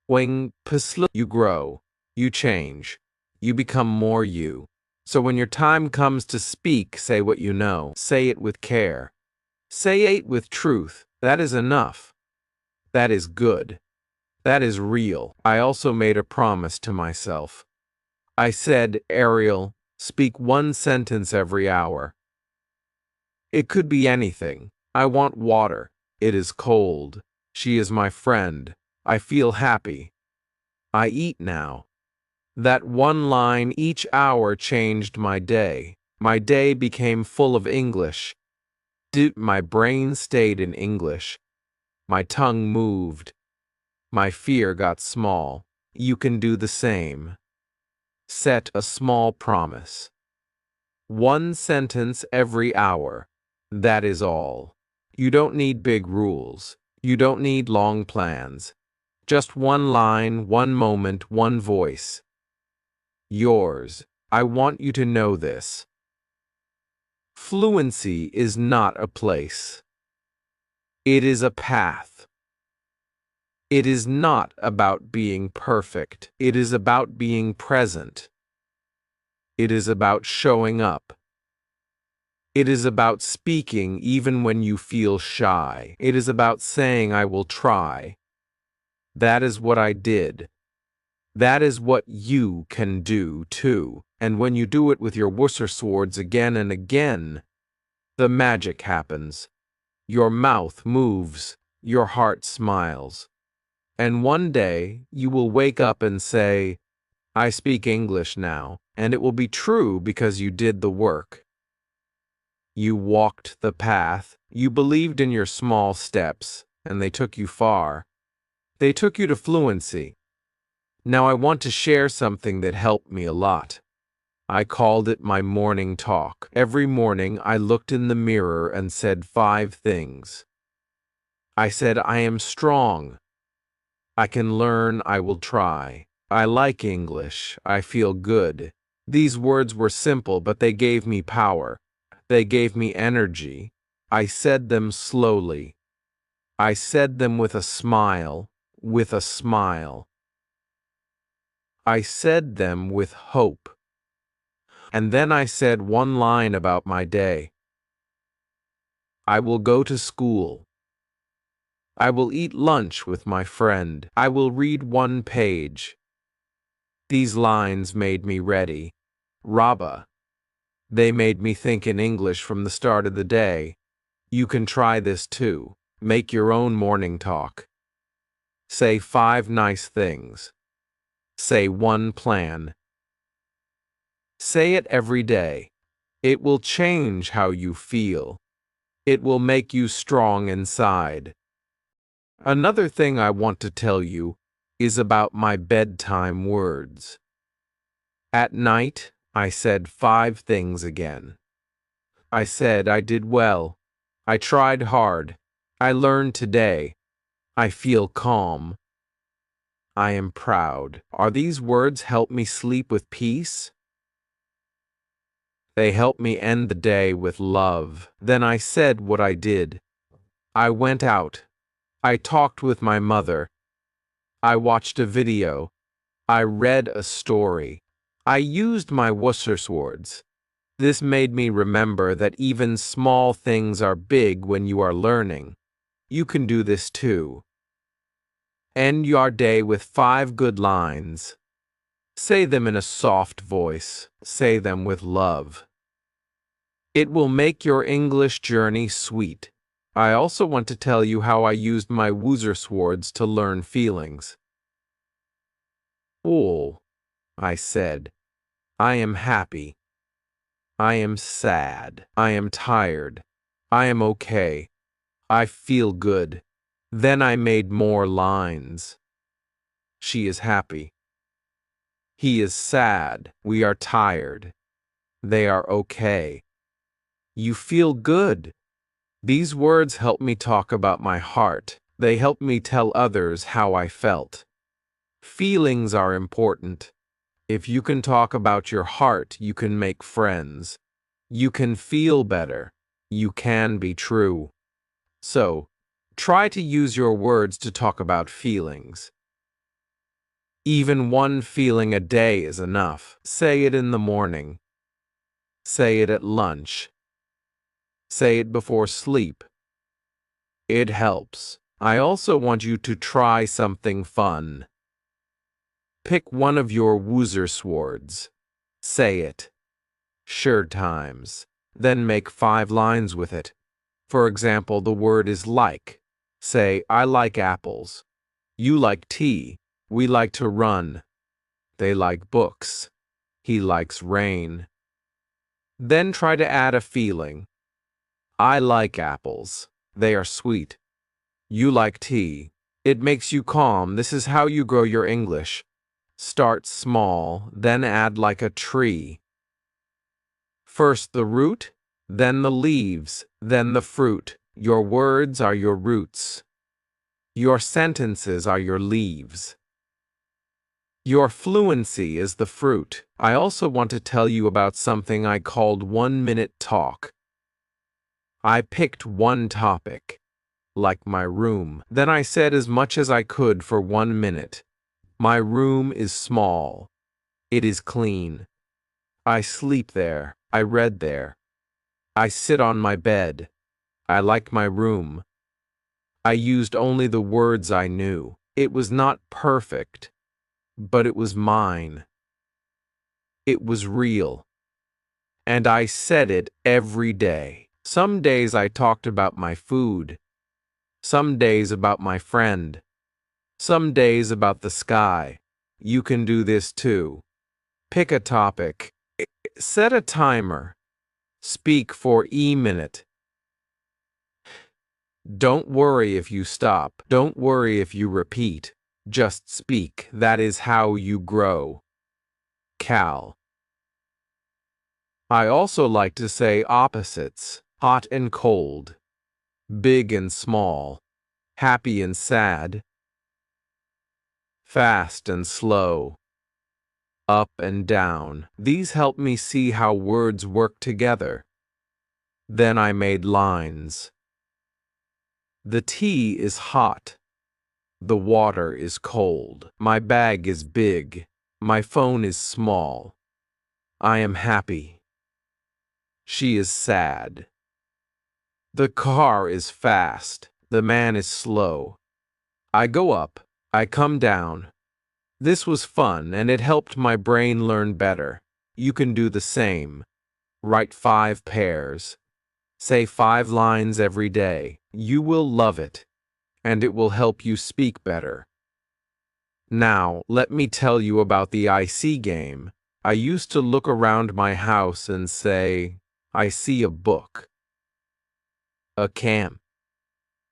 S2: When you grow, you change, you become more you. So when your time comes to speak, say what you know. Say it with care. Say it with truth. That is enough. That is good. That is real. I also made a promise to myself. I said, Ariel, speak 1 sentence every hour. It could be anything. I want water. It is cold. She is my friend. I feel happy. I eat now. That one line each hour changed my day. My day became full of English. My brain stayed in English. My tongue moved. My fear got small. You can do the same. Set a small promise. 1 sentence every hour. That is all. You don't need big rules. You don't need long plans. Just 1 line, 1 moment, 1 voice. Yours. I want you to know this. Fluency is not a place. It is a path. It is not about being perfect. It is about being present. It is about showing up. It is about speaking even when you feel shy. It is about saying, I will try. That is what I did. That is what you can do too. And when you do it with your Worcester swords again and again, the magic happens. Your mouth moves. Your heart smiles. And one day you will wake up and say, I speak English now, and it will be true because you did the work. You walked the path, you believed in your small steps, and they took you far. They took you to fluency. Now I want to share something that helped me a lot. I called it my morning talk. Every morning I looked in the mirror and said 5 things. I said, I am strong. I can learn, I will try. I like English, I feel good. These words were simple, but they gave me power. They gave me energy. I said them slowly. I said them with a smile, with a smile. I said them with hope. And then I said one line about my day. I will go to school. I will eat lunch with my friend. I will read one page. These lines made me ready. Rabba. They made me think in English from the start of the day. You can try this too. Make your own morning talk. Say 5 nice things. Say one plan. Say it every day. It will change how you feel. It will make you strong inside. Another thing I want to tell you is about my bedtime words. At night, I said 5 things again. I said I did well. I tried hard. I learned today. I feel calm. I am proud. Are these words help me sleep with peace? They help me end the day with love. Then I said what I did. I went out. I talked with my mother. I watched a video. I read a story. I used my Worcester swords. This made me remember that even small things are big when you are learning. You can do this too. End your day with 5 good lines. Say them in a soft voice. Say them with love. It will make your English journey sweet. I also want to tell you how I used my Worcester swords to learn feelings. Oh, I said. I am happy. I am sad. I am tired. I am okay. I feel good. Then I made more lines. She is happy. He is sad. We are tired. They are okay. You feel good. These words help me talk about my heart. They help me tell others how I felt. Feelings are important. If you can talk about your heart, you can make friends. You can feel better. You can be true. So, try to use your words to talk about feelings. Even one feeling a day is enough. Say it in the morning. Say it at lunch. Say it before sleep. It helps. I also want you to try something fun. Pick one of your Worcester swords. Say it. Sure times. Then make 5 lines with it. For example, the word is like. Say, I like apples. You like tea. We like to run. They like books. He likes rain. Then try to add a feeling. I like apples. They are sweet. You like tea. It makes you calm. This is how you grow your English. Start small, then add like a tree. First the root, then the leaves, then the fruit. Your words are your roots. Your sentences are your leaves. Your fluency is the fruit. I also want to tell you about something I called 1-minute talk. I picked one topic, like my room. Then I said as much as I could for 1 minute. My room is small. It is clean. I sleep there. I read there. I sit on my bed. I like my room. I used only the words I knew. It was not perfect, but it was mine. It was real. And I said it every day. Some days I talked about my food. Some days about my friend. Some days about the sky. You can do this too. Pick a topic. Set a timer. Speak for a minute. Don't worry if you stop. Don't worry if you repeat. Just speak. That is how you grow. Cal. I also like to say opposites. Hot and cold. Big and small. Happy and sad. Fast and slow. Up and down. These help me see how words work together. Then I made lines. The tea is hot. The water is cold. My bag is big. My phone is small. I am happy. She is sad. The car is fast. The man is slow. I go up. I come down. This was fun and it helped my brain learn better. You can do the same. Write 5 pairs. Say 5 lines every day. You will love it, and it will help you speak better. Now, let me tell you about the I see game. I used to look around my house and say, I see a book, a camp,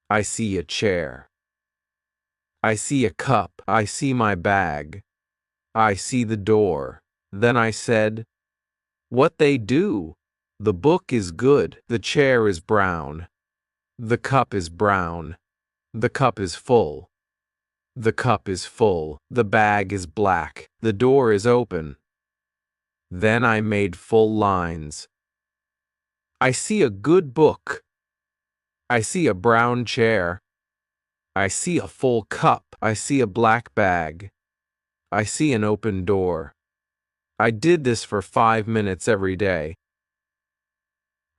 S2: I see a chair, I see a cup, I see my bag, I see the door. Then I said, what they do? The book is good, the chair is brown, the cup is brown, the cup is full. The cup is full, the bag is black, the door is open. Then I made full lines. I see a good book. I see a brown chair. I see a full cup. I see a black bag. I see an open door. I did this for 5 minutes every day.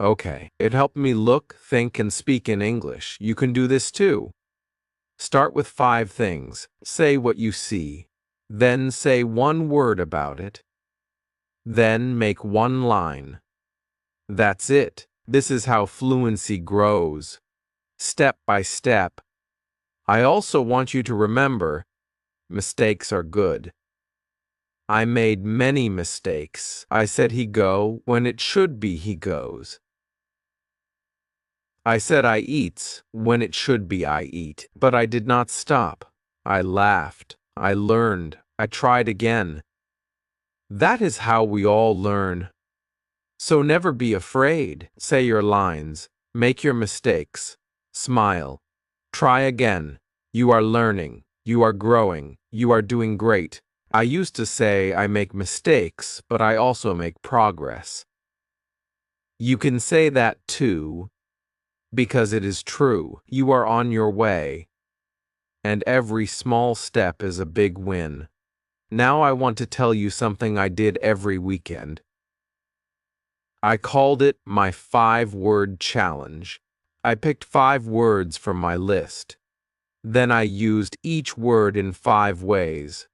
S2: Okay, it helped me look, think, and speak in English. You can do this too. Start with 5 things. Say what you see. Then say 1 word about it. Then make 1 line. That's it. This is how fluency grows. Step by step. I also want you to remember, mistakes are good. I made many mistakes. I said he go when it should be he goes. I said I eats when it should be I eat, but I did not stop. I laughed. I learned. I tried again. That is how we all learn. So never be afraid. Say your lines. Make your mistakes. Smile. Try again. You are learning. You are growing. You are doing great. I used to say I make mistakes, but I also make progress. You can say that too, because it is true. You are on your way, and every small step is a big win. Now I want to tell you something I did every weekend. I called it my 5-word challenge. I picked 5 words from my list. Then I used each word in 5 ways.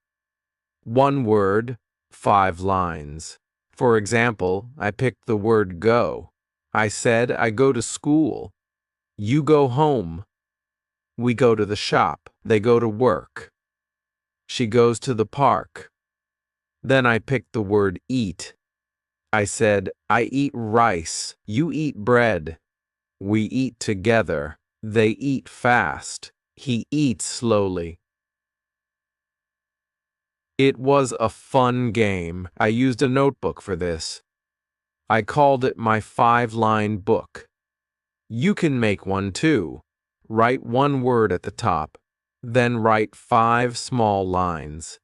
S2: 1 word, 5 lines. For example, I picked the word go. I said I go to school. You go home. We go to the shop. They go to work. She goes to the park. Then I picked the word eat. I said, I eat rice. You eat bread. We eat together. They eat fast. He eats slowly. It was a fun game. I used a notebook for this. I called it my 5-line book. You can make one too. Write 1 word at the top. Then write 5 small lines.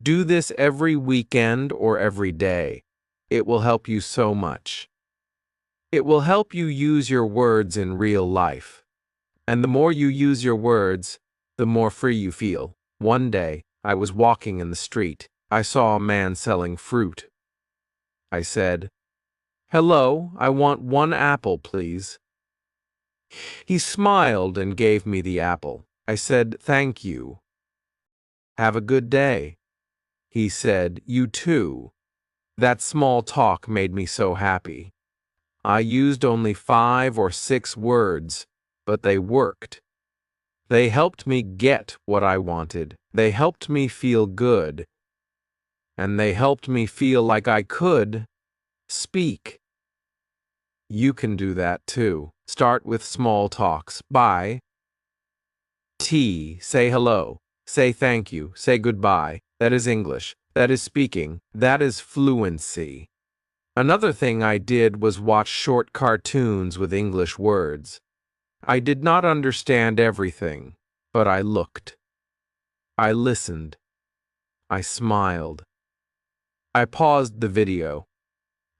S2: Do this every weekend or every day. It will help you so much. It will help you use your words in real life. And the more you use your words, the more free you feel. One day, I was walking in the street. I saw a man selling fruit. I said, "Hello, I want 1 apple, please." He smiled and gave me the apple. I said, "Thank you. Have a good day." He said, "You too." That small talk made me so happy. I used only 5 or 6 words, but they worked. They helped me get what I wanted. They helped me feel good. And they helped me feel like I could speak. You can do that too. Start with small talks. Bye. Say hello. Say thank you. Say goodbye. That is English. That is speaking. That is fluency. Another thing I did was watch short cartoons with English words. I did not understand everything, but I looked. I listened. I smiled. I paused the video.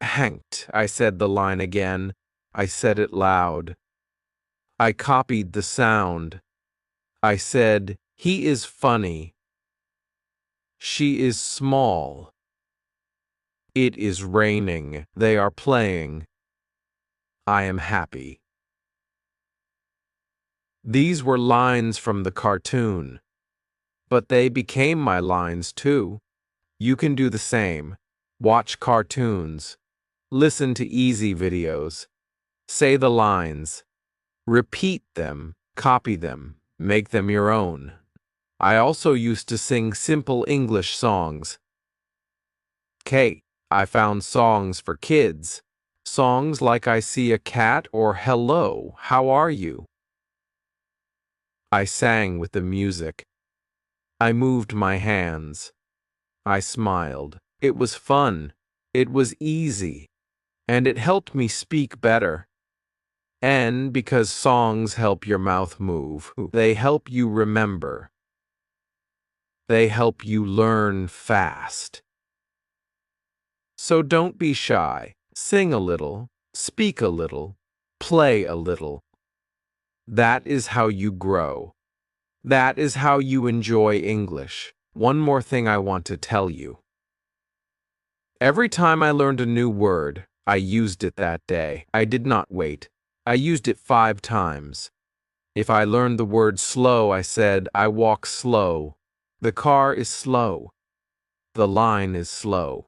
S2: Hanked, I said the line again. I said it loud. I copied the sound. I said, "He is funny." She is small. It is raining. They are playing. I am happy. These were lines from the cartoon, but they became my lines too. You can do the same. Watch cartoons. Listen to easy videos. Say the lines. Repeat them. Copy them. Make them your own. I also used to sing simple English songs. Kate, I found songs for kids. Songs like I see a cat or hello, how are you? I sang with the music. I moved my hands. I smiled. It was fun. It was easy. And it helped me speak better. And because songs help your mouth move, they help you remember. They help you learn fast. So don't be shy. Sing a little, speak a little, play a little. That is how you grow. That is how you enjoy English. One more thing I want to tell you. Every time I learned a new word, I used it that day. I did not wait. I used it 5 times. If I learned the word slow, I said, I walk slow. The car is slow. The line is slow.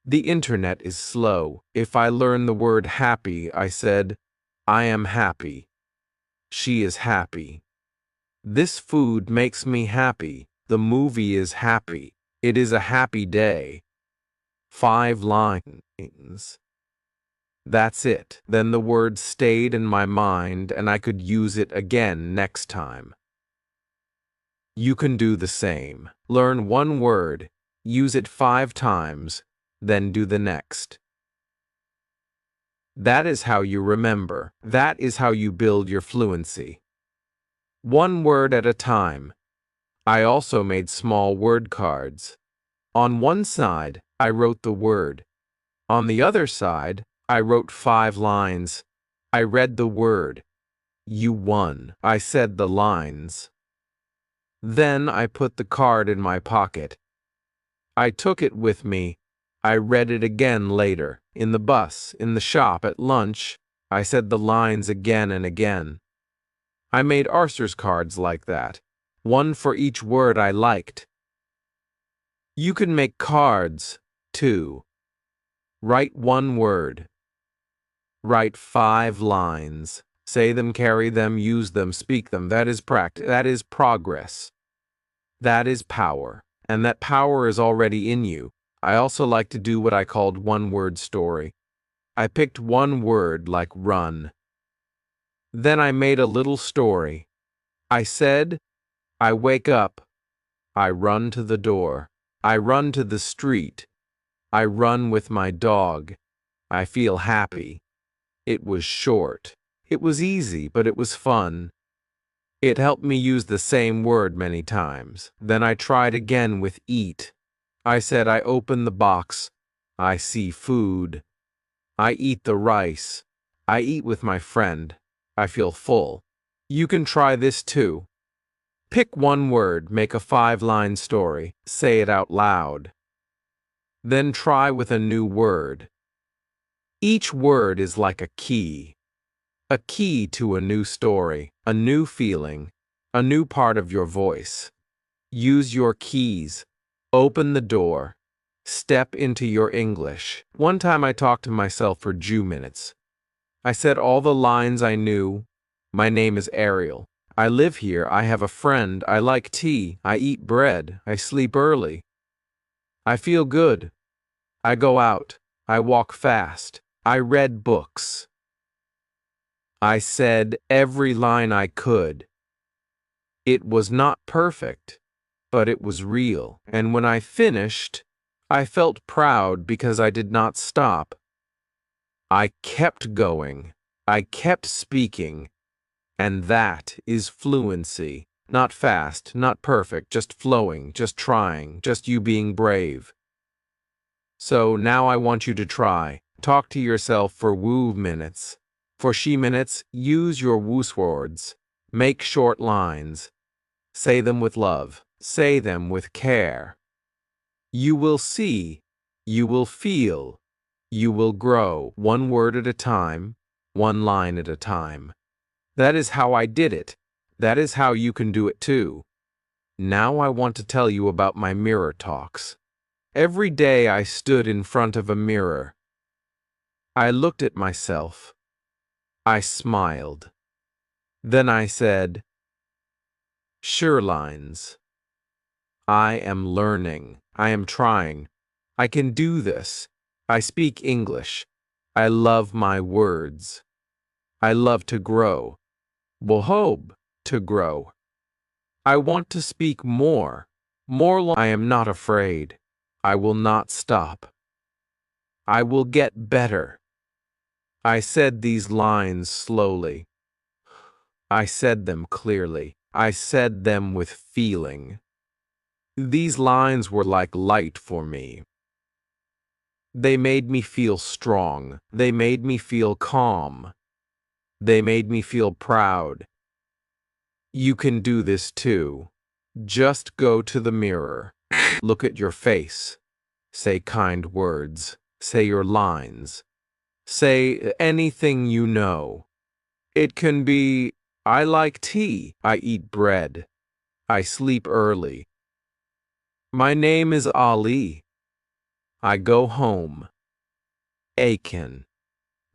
S2: The internet is slow. If I learned the word happy, I said, I am happy. She is happy. This food makes me happy. The movie is happy. It is a happy day. 5 lines. That's it. Then the word stayed in my mind and I could use it again next time. You can do the same. Learn one word, use it 5 times, then do the next. That is how you remember. That is how you build your fluency. One word at a time. I also made small word cards. On one side, I wrote the word. On the other side, I wrote 5 lines. I read the word. You won. I said the lines. Then I put the card in my pocket. I took it with me. I read it again later, in the bus, in the shop, at lunch. I said the lines again and again. I made Arthur's cards like that, one for each word I liked. You can make cards, too. Write one word. Write 5 lines. Say them, carry them, use them, speak them. That is practice. That is progress. That is power. And that power is already in you. I also like to do what I called one-word story. I picked one word like run. Then I made a little story. I said, I wake up. I run to the door. I run to the street. I run with my dog. I feel happy. It was short. It was easy, but it was fun. It helped me use the same word many times. Then I tried again with eat. I said I open the box. I see food. I eat the rice. I eat with my friend. I feel full. You can try this too. Pick one word, make a 5-line story, say it out loud. Then try with a new word. Each word is like a key to a new story, a new feeling, a new part of your voice. Use your keys. Open the door. Step into your English. One time I talked to myself for 2 minutes. I said all the lines I knew. My name is Ariel. I live here. I have a friend. I like tea. I eat bread. I sleep early. I feel good. I go out. I walk fast. I read books. I said every line I could. It was not perfect, but it was real. And when I finished, I felt proud because I did not stop. I kept going. I kept speaking. And that is fluency. Not fast, not perfect, just flowing, just trying, just you being brave. So now I want you to try. Talk to yourself for woo minutes. For she minutes, use your woo words. Make short lines. Say them with love. Say them with care. You will see. You will feel. You will grow, one word at a time, one line at a time. That is how I did it. That is how you can do it too. Now I want to tell you about my mirror talks. Every day I stood in front of a mirror. I looked at myself. I smiled. Then I said, "Sure, lines. I am learning. I am trying. I can do this. I speak English. I love my words. I love to grow. Wohob, to grow. I want to speak more. I am not afraid. I will not stop. I will get better." I said these lines slowly. I said them clearly. I said them with feeling. These lines were like light for me. They made me feel strong. They made me feel calm. They made me feel proud. You can do this too. Just go to the mirror. Look at your face. Say kind words. Say your lines. Say anything you know. It can be, "I like tea. I eat bread. I sleep early. My name is Ali. I go home." Aiken.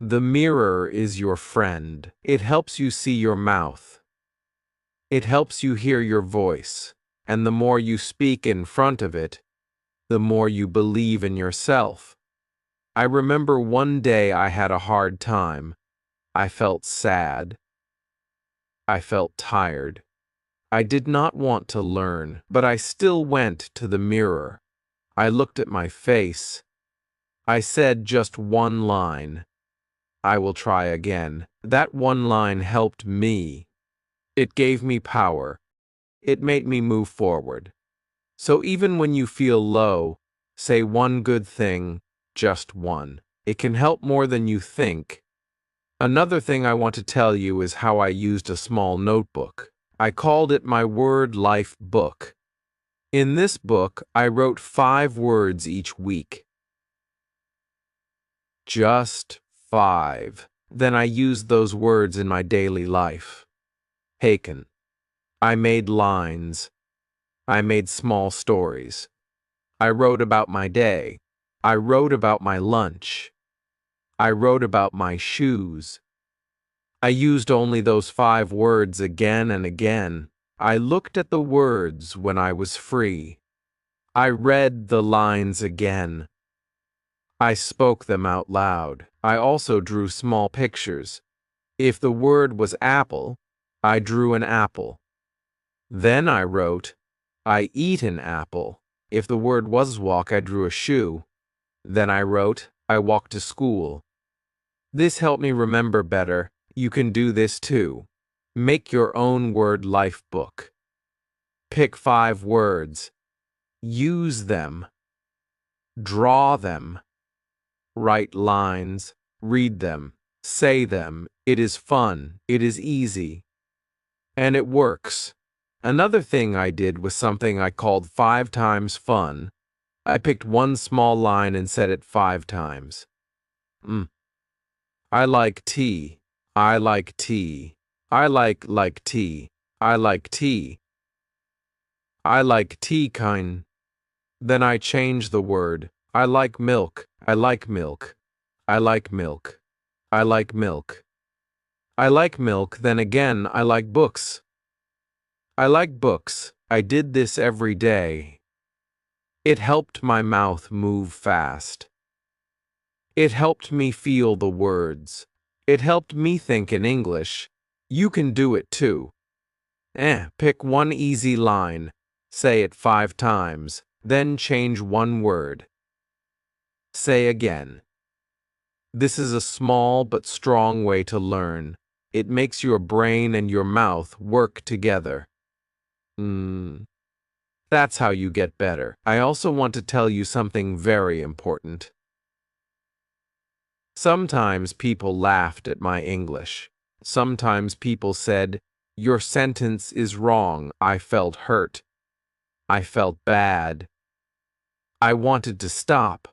S2: The mirror is your friend. It helps you see your mouth. It helps you hear your voice. And the more you speak in front of it, the more you believe in yourself. I remember one day I had a hard time. I felt sad. I felt tired. I did not want to learn, but I still went to the mirror. I looked at my face. I said just one line. "I will try again." That one line helped me. It gave me power. It made me move forward. So even when you feel low, say one good thing, just one. It can help more than you think. Another thing I want to tell you is how I used a small notebook. I called it my Word Life book. In this book, I wrote 5 words each week. Just 5. Then I used those words in my daily life. Haken. I made lines. I made small stories. I wrote about my day. I wrote about my lunch. I wrote about my shoes. I used only those 5 words again and again. I looked at the words when I was free. I read the lines again. I spoke them out loud. I also drew small pictures. If the word was apple, I drew an apple. Then I wrote, "I eat an apple." If the word was walk, I drew a shoe. Then I wrote, "I walk to school." This helped me remember better. You can do this too. Make your own word life book. Pick 5 words. Use them. Draw them. Write lines. Read them. Say them. It is fun. It is easy. And it works. Another thing I did was something I called 5 times fun. I picked one small line and said it 5 times. I like tea. I like tea. I like tea. I like tea. I like tea kind. Then I change the word. I like milk. I like milk. I like milk. I like milk. I like milk. Then again, I like books. I like books. I did this every day. It helped my mouth move fast. It helped me feel the words. It helped me think in English. You can do it too. Pick one easy line. Say it 5 times. Then change one word. Say again. This is a small but strong way to learn. It makes your brain and your mouth work together. That's how you get better. I also want to tell you something very important. Sometimes people laughed at my English. Sometimes people said, "Your sentence is wrong." I felt hurt. I felt bad. I wanted to stop.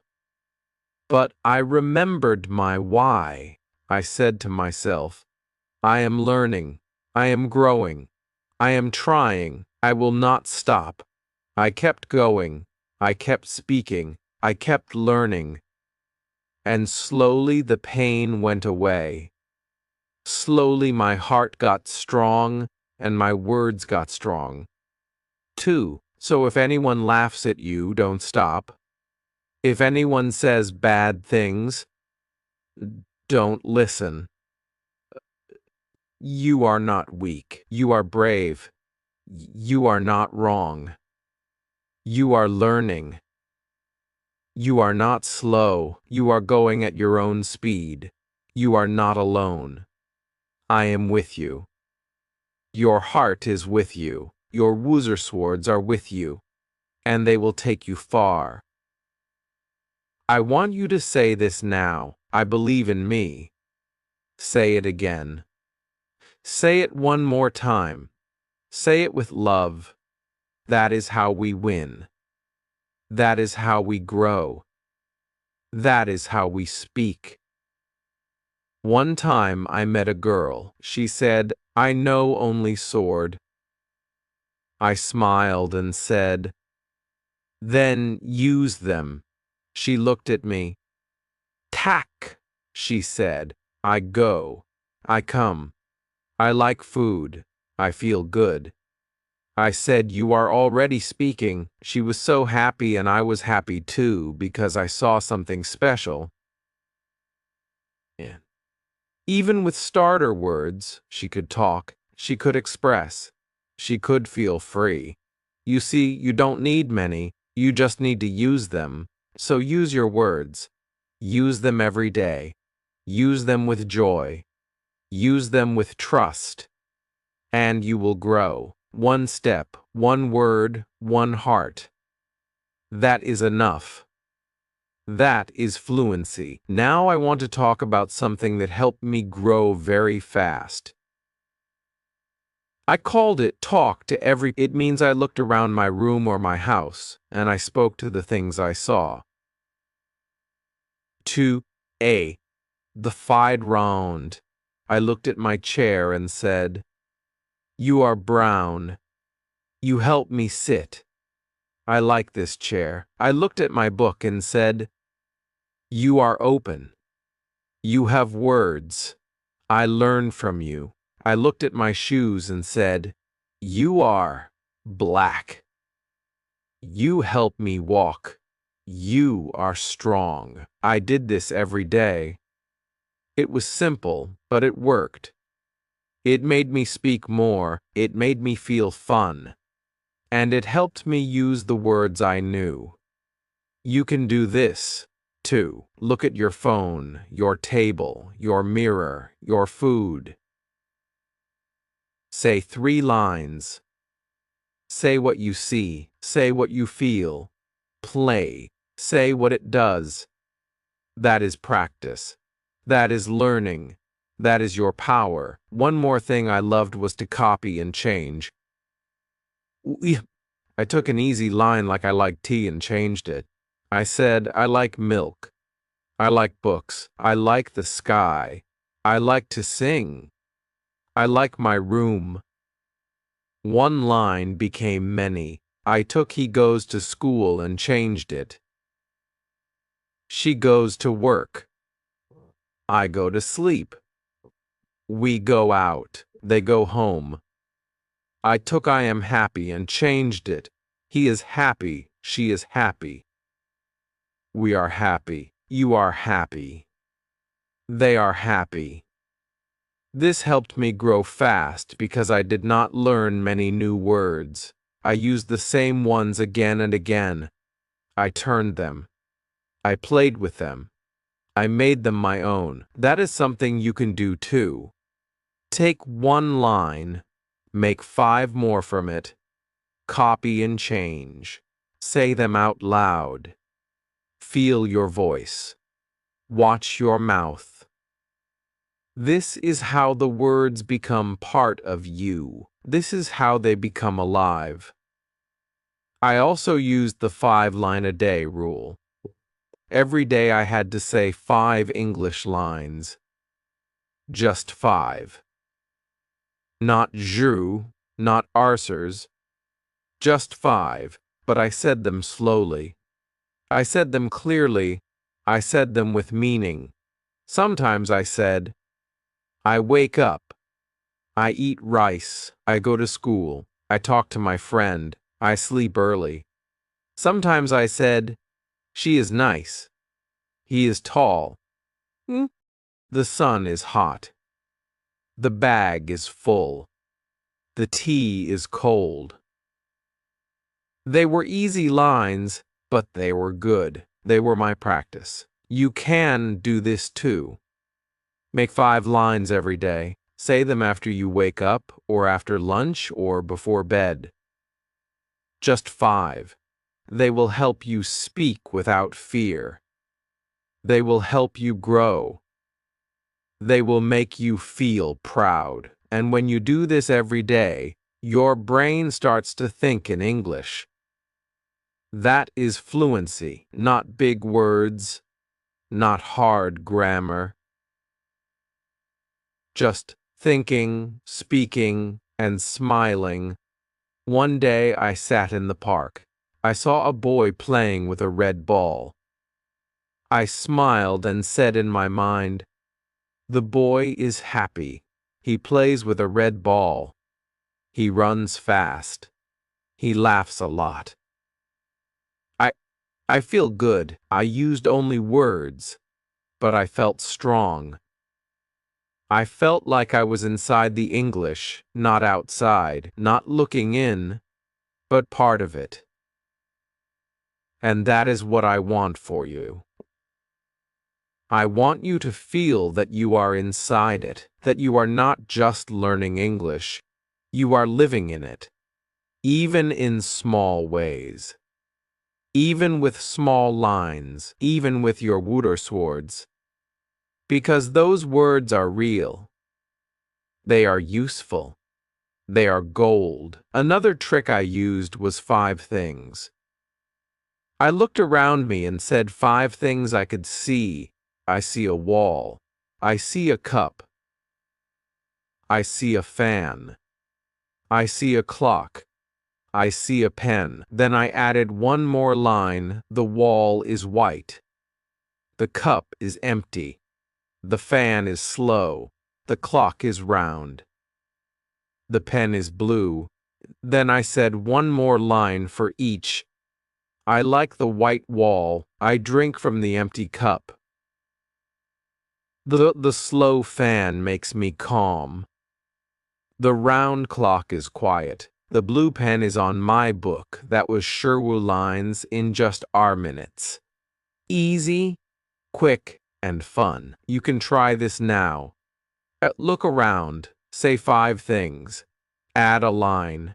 S2: But I remembered my why. I said to myself, I am learning. I am growing. I am trying. I will not stop. I kept going. I kept speaking. I kept learning. And slowly the pain went away. Slowly my heart got strong and my words got strong. 2. So if anyone laughs at you, don't stop. If anyone says bad things, don't listen. You are not weak. You are brave. You are not wrong. You are learning. You are not slow. You are going at your own speed. You are not alone. I am with you. Your heart is with you. Your woozer swords are with you, and they will take you far. I want you to say this now. I believe in me. Say it again. Say it one more time. Say it with love. That is how we win. That is how we grow. That is how we speak. One time I met a girl. She said, I know only sword. I smiled and said, then use them. She looked at me. Tack, she said. I go. I come. I like food. I feel good. I said, you are already speaking. She was so happy and I was happy too because I saw something special. Yeah. Even with starter words, she could talk, she could express, she could feel free. You see, you don't need many, you just need to use them. So use your words. Use them every day. Use them with joy. Use them with trust. And you will grow. One step, one word, one heart. That is enough. That is fluency. Now I want to talk about something that helped me grow very fast. I called it talk to every. It means I looked around my room or my house, and I spoke to the things I saw. 2a. The fied round. I looked at my chair and said, you are brown. You help me sit. I like this chair. I looked at my book and said, you are open. You have words. I learn from you. I looked at my shoes and said, you are black. You help me walk. You are strong. I did this every day. It was simple, but it worked. It made me speak more. It made me feel fun. And it helped me use the words I knew. You can do this, too. Look at your phone, your table, your mirror, your food. Say 3 lines. Say what you see. Say what you feel. Play. Say what it does. That is practice. That is learning. That is your power. One more thing I loved was to copy and change. I took an easy line like I like tea and changed it. I said, I like milk. I like books. I like the sky. I like to sing. I like my room. One line became many. I took he goes to school and changed it. She goes to work. I go to sleep. We go out. They go home. I took I am happy and changed it. He is happy. She is happy. We are happy. You are happy. They are happy. This helped me grow fast because I did not learn many new words. I used the same ones again and again. I turned them. I played with them. I made them my own. That is something you can do too. Take one line, make 5 more from it, copy and change. Say them out loud. Feel your voice. Watch your mouth. This is how the words become part of you. This is how they become alive. I also used the 5-line-a-day rule. Every day I had to say 5 English lines. Just 5. Not jeu, not arsers. Just 5, but I said them slowly. I said them clearly. I said them with meaning. Sometimes I said, I wake up. I eat rice. I go to school. I talk to my friend. I sleep early. Sometimes I said, she is nice. He is tall. The sun is hot. The bag is full. The tea is cold. They were easy lines, but they were good. They were my practice. You can do this too. Make 5 lines every day. Say them after you wake up, or after lunch, or before bed. Just 5. They will help you speak without fear. They will help you grow. They will make you feel proud. And when you do this every day, your brain starts to think in English. That is fluency, not big words, not hard grammar. Just thinking, speaking, and smiling. One day I sat in the park. I saw a boy playing with a red ball. I smiled and said in my mind, the boy is happy. He plays with a red ball. He runs fast. He laughs a lot. I feel good. I used only words, but I felt strong. I felt like I was inside the English, not outside, not looking in, but part of it. And that is what I want for you. I want you to feel that you are inside it, that you are not just learning English, you are living in it, even in small ways. Even with small lines, even with your Wörterschwords, because those words are real. They are useful. They are gold. Another trick I used was 5 things. I looked around me and said 5 things I could see. I see a wall. I see a cup. I see a fan. I see a clock. I see a pen. Then I added one more line. The wall is white. The cup is empty. The fan is slow. The clock is round. The pen is blue. Then I said one more line for each. I like the white wall. I drink from the empty cup. The slow fan makes me calm. The round clock is quiet. The blue pen is on my book. That was Sherwood lines in just our minutes. Easy, quick, and fun. You can try this now. Look around. Say 5 things. Add a line.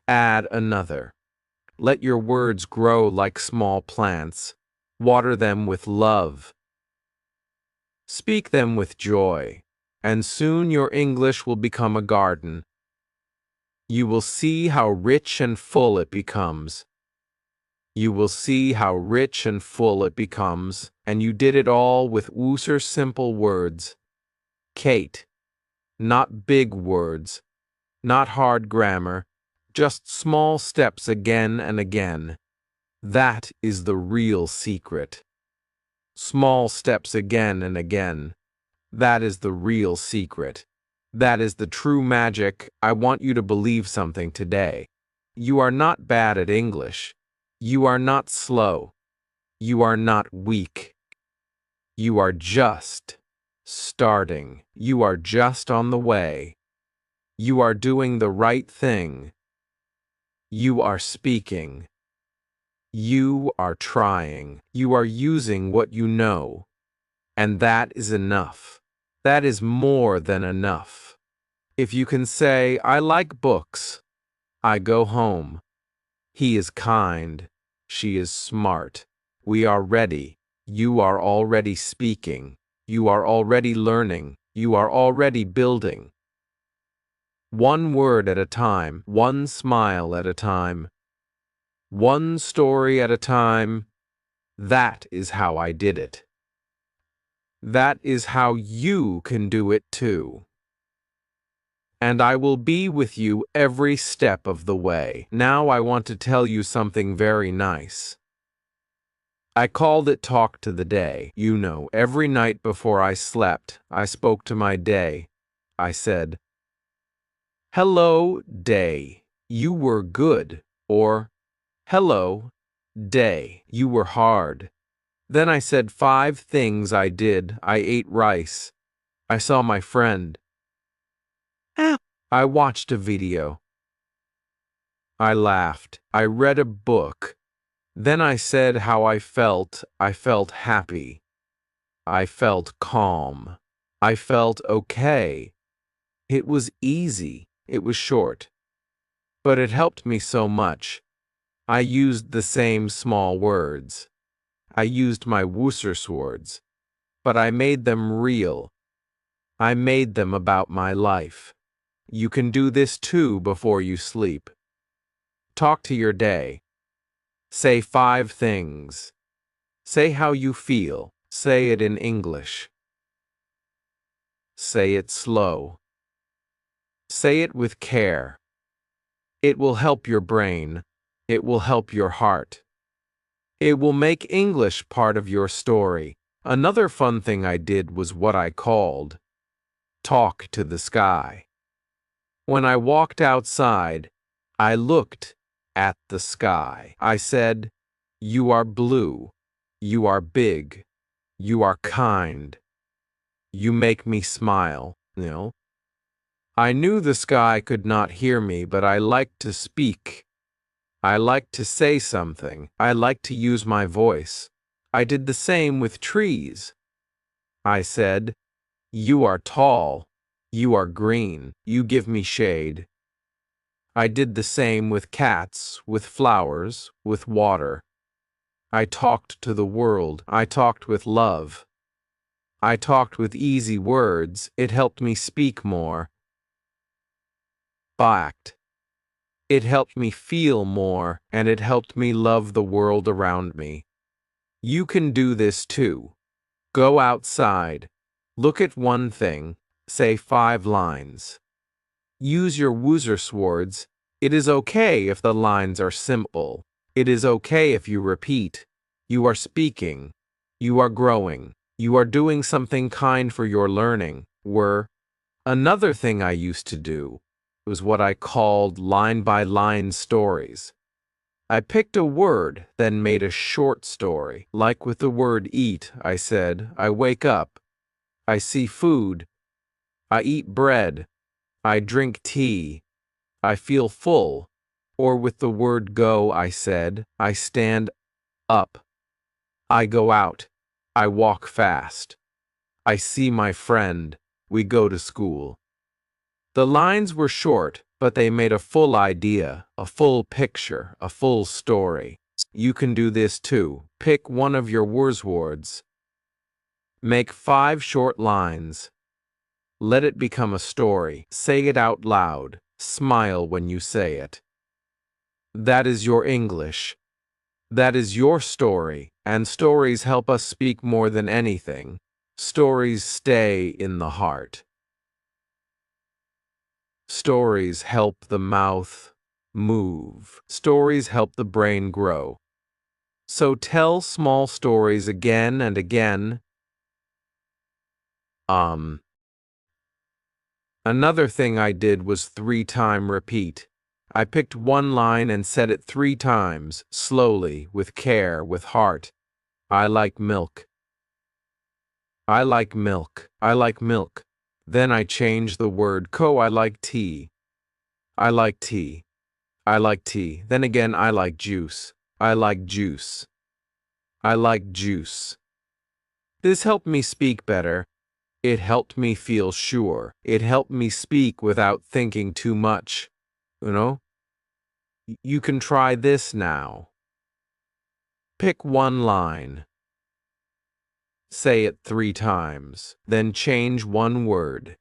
S2: Add another. Let your words grow like small plants. Water them with love. Speak them with joy. And soon your English will become a garden. You will see how rich and full it becomes. You will see how rich and full it becomes, and you did it all with Wooser simple words. Kate. Not big words, not hard grammar, just small steps again and again. That is the real secret. Small steps again and again. That is the real secret. That is the true magic. I want you to believe something today. You are not bad at English. You are not slow. You are not weak. You are just starting. You are just on the way. You are doing the right thing. You are speaking. You are trying. You are using what you know. And that is enough. That is more than enough. If you can say, I like books. I go home. He is kind. She is smart. We are ready. You are already speaking. You are already learning. You are already building. One word at a time, one smile at a time. one story at a time. That is how I did it. That is how you can do it too. And I will be with you every step of the way. Now I want to tell you something very nice. I called it Talk to the Day. You know, every night before I slept, I spoke to my day. I said, "Hello, day, you were good," or "Hello, day, you were hard." Then I said 5 things I did. I ate rice. I saw my friend. I watched a video. I laughed. I read a book. Then I said how I felt. I felt happy. I felt calm. I felt okay. It was easy. It was short. But it helped me so much. I used the same small words. I used my Words, but I made them real. I made them about my life. You can do this too before you sleep. Talk to your day. Say 5 things. Say how you feel. Say it in English. Say it slow. Say it with care. It will help your brain. It will help your heart. It will make English part of your story. Another fun thing I did was what I called Talk to the Sky. When I walked outside, I looked at the sky. I said, "You are blue. You are big. You are kind. You make me smile." I knew the sky could not hear me, but I liked to speak. I liked to say something. I liked to use my voice. I did the same with trees. I said, "You are tall. You are green. You give me shade." I did the same with cats, with flowers, with water. I talked to the world. I talked with love. I talked with easy words. It helped me speak more. Fact. It helped me feel more, and it helped me love the world around me. You can do this too. Go outside. Look at one thing. Say 5 lines. Use your Words. It is okay if the lines are simple. It is okay if you repeat. You are speaking. You are growing. You are doing something kind for your learning. Another thing I used to do was what I called line-by-line stories. I picked a word, then made a short story. Like with the word eat, I said, "I wake up. I see food. I eat bread. I drink tea. I feel full." Or with the word go, I said, "I stand up. I go out. I walk fast. I see my friend. We go to school." The lines were short, but they made a full idea, a full picture, a full story. You can do this too. Pick one of your Words. Make 5 short lines. Let it become a story. Say it out loud. Smile when you say it. That is your English. That is your story, and stories help us speak more than anything. Stories stay in the heart. Stories help the mouth move. Stories help the brain grow. So tell small stories again and again. Another thing I did was 3-time repeat. I picked one line and said it 3 times, slowly, with care, with heart. I like milk. I like milk. I like milk. Then I changed the word I like tea. I like tea. I like tea. Then again, I like juice. I like juice. I like juice. This helped me speak better. It helped me feel sure. It helped me speak without thinking too much. You can try this now. Pick one line. Say it 3 times. Then change one word.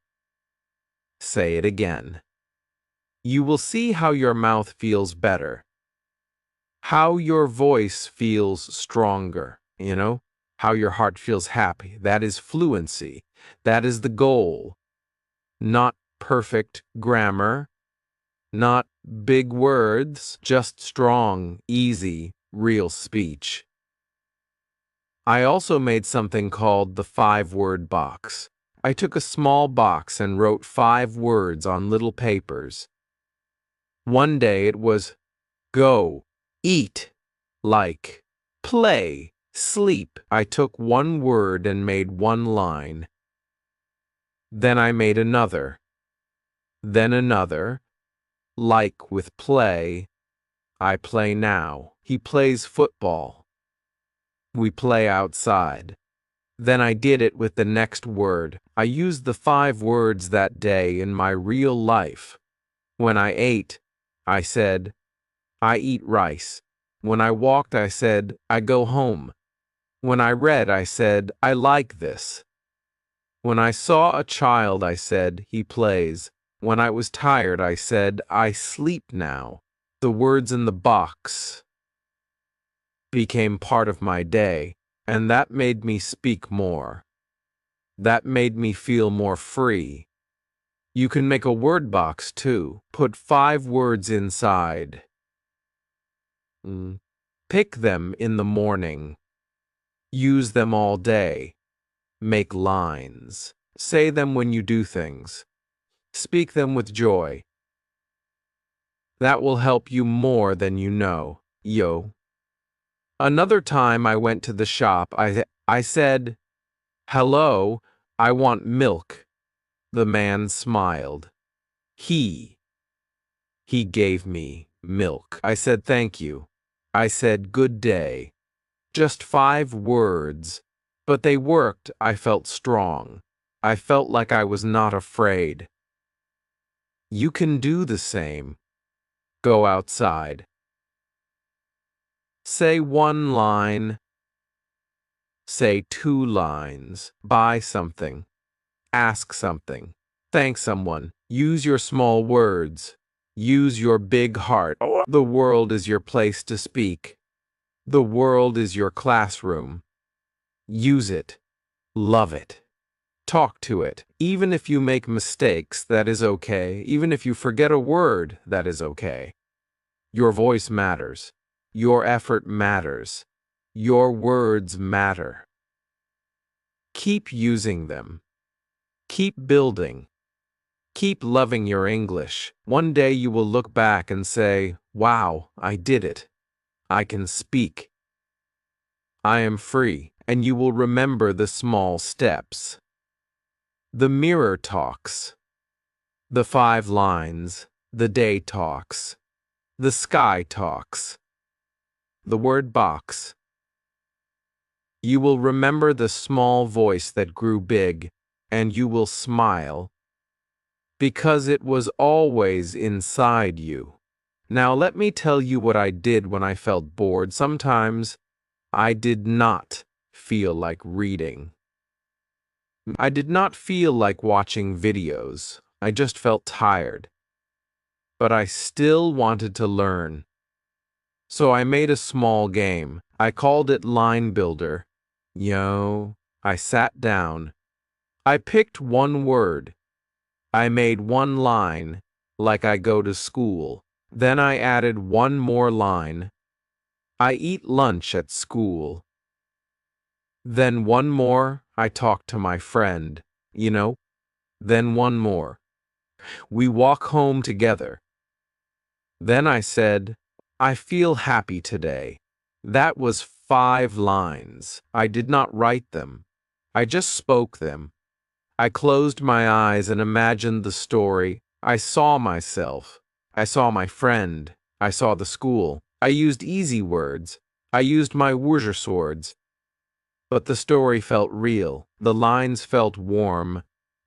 S2: Say it again. You will see how your mouth feels better. How your voice feels stronger, how your heart feels happy. That is fluency. That is the goal. Not perfect grammar, not big words, just strong, easy, real speech. I also made something called the 5-word box. I took a small box and wrote 5 words on little papers. One day it was go, eat, like, play, sleep. I took one word and made one line. Then I made another. Then another. Like with play, I play now. He plays football. We play outside. Then I did it with the next word. I used the 5 words that day in my real life. When I ate, I said, I eat rice. When I walked, I said, I go home. When I read, I said, I like this. When I saw a child, I said, he plays. When I was tired, I said, I sleep now. The words in the box became part of my day, and that made me speak more. That made me feel more free. You can make a word box too. Put 5 words inside. Pick them in the morning. Use them all day. Make lines. Say them when you do things. Speak them with joy. That will help you more than you know. Yo. Another time I went to the shop, I said, hello, I want milk. The man smiled. He gave me milk. I said thank you. I said good day. Just 5 words, but they worked. I felt strong. I felt like I was not afraid. You can do the same. Go outside. Say 1 line. Say 2 lines. Buy something. Ask something. Thank someone. Use your small words. Use your big heart. The world is your place to speak. The world is your classroom. Use it. Love it. Talk to it. Even if you make mistakes, that is okay. Even if you forget a word, that is okay. Your voice matters. Your effort matters. Your words matter. Keep using them. Keep building. Keep loving your English. One day you will look back and say, wow, I did it. I can speak. I am free, and you will remember the small steps. The mirror talks. The 5 lines. The day talks. The sky talks. The word box. You will remember the small voice that grew big, and you will smile, because it was always inside you. Now let me tell you what I did when I felt bored. Sometimes I did not feel like reading. I did not feel like watching videos. I just felt tired. But I still wanted to learn. So I made a small game. I called it Line Builder. I sat down. I picked 1 word. I made 1 line, like I go to school. Then I added 1 more line. I eat lunch at school. Then 1 more, I talk to my friend. Then 1 more. We walk home together. Then I said, I feel happy today. That was 5 lines. I did not write them. I just spoke them. I closed my eyes and imagined the story. I saw myself. I saw my friend. I saw the school. I used easy words. I used my Wurzer swords. But the story felt real. The lines felt warm.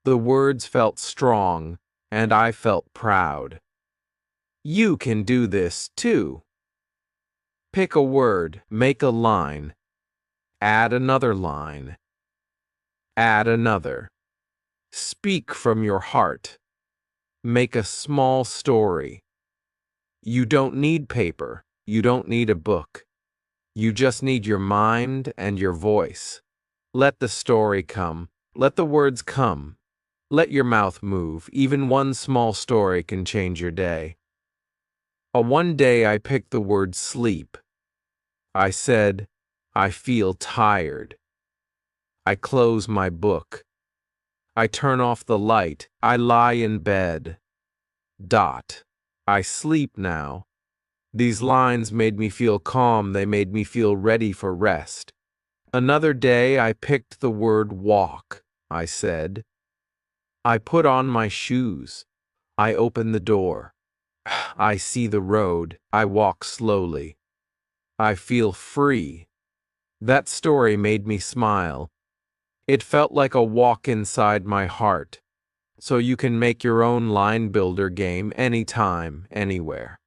S2: The words felt strong. And I felt proud. You can do this too. Pick a word. Make a line. Add another line. Add another. Speak from your heart. Make a small story. You don't need paper. You don't need a book. You just need your mind and your voice. Let the story come. Let the words come. Let your mouth move. Even one small story can change your day. One day I picked the word sleep. I said, I feel tired. I close my book. I turn off the light. I lie in bed. I sleep now. These lines made me feel calm. They made me feel ready for rest. Another day I picked the word walk. I said, I put on my shoes. I open the door. I see the road. I walk slowly. I feel free. That story made me smile. It felt like a walk inside my heart. So you can make your own line builder game anytime, anywhere.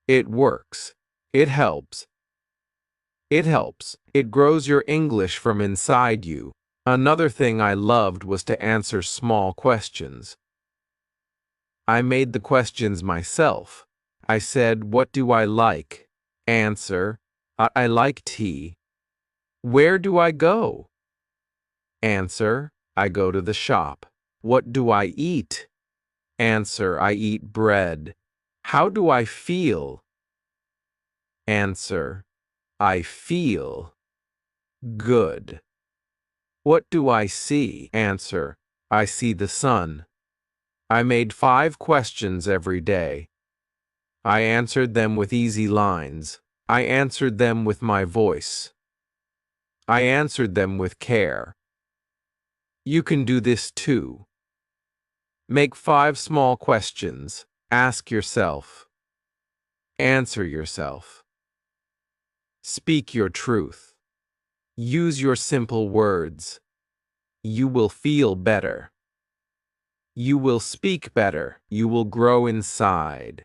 S2: It works. It helps. It helps. It grows your English from inside you. Another thing I loved was to answer small questions. I made the questions myself. I said, what do I like? Answer, I like tea. Where do I go? Answer, I go to the shop. What do I eat? Answer, I eat bread. How do I feel? Answer, I feel good. What do I see? Answer, I see the sun. I made 5 questions every day. I answered them with easy lines. I answered them with my voice. I answered them with care. You can do this too. Make 5 small questions. Ask yourself. Answer yourself. Speak your truth. Use your simple words. You will feel better. You will speak better. You will grow inside.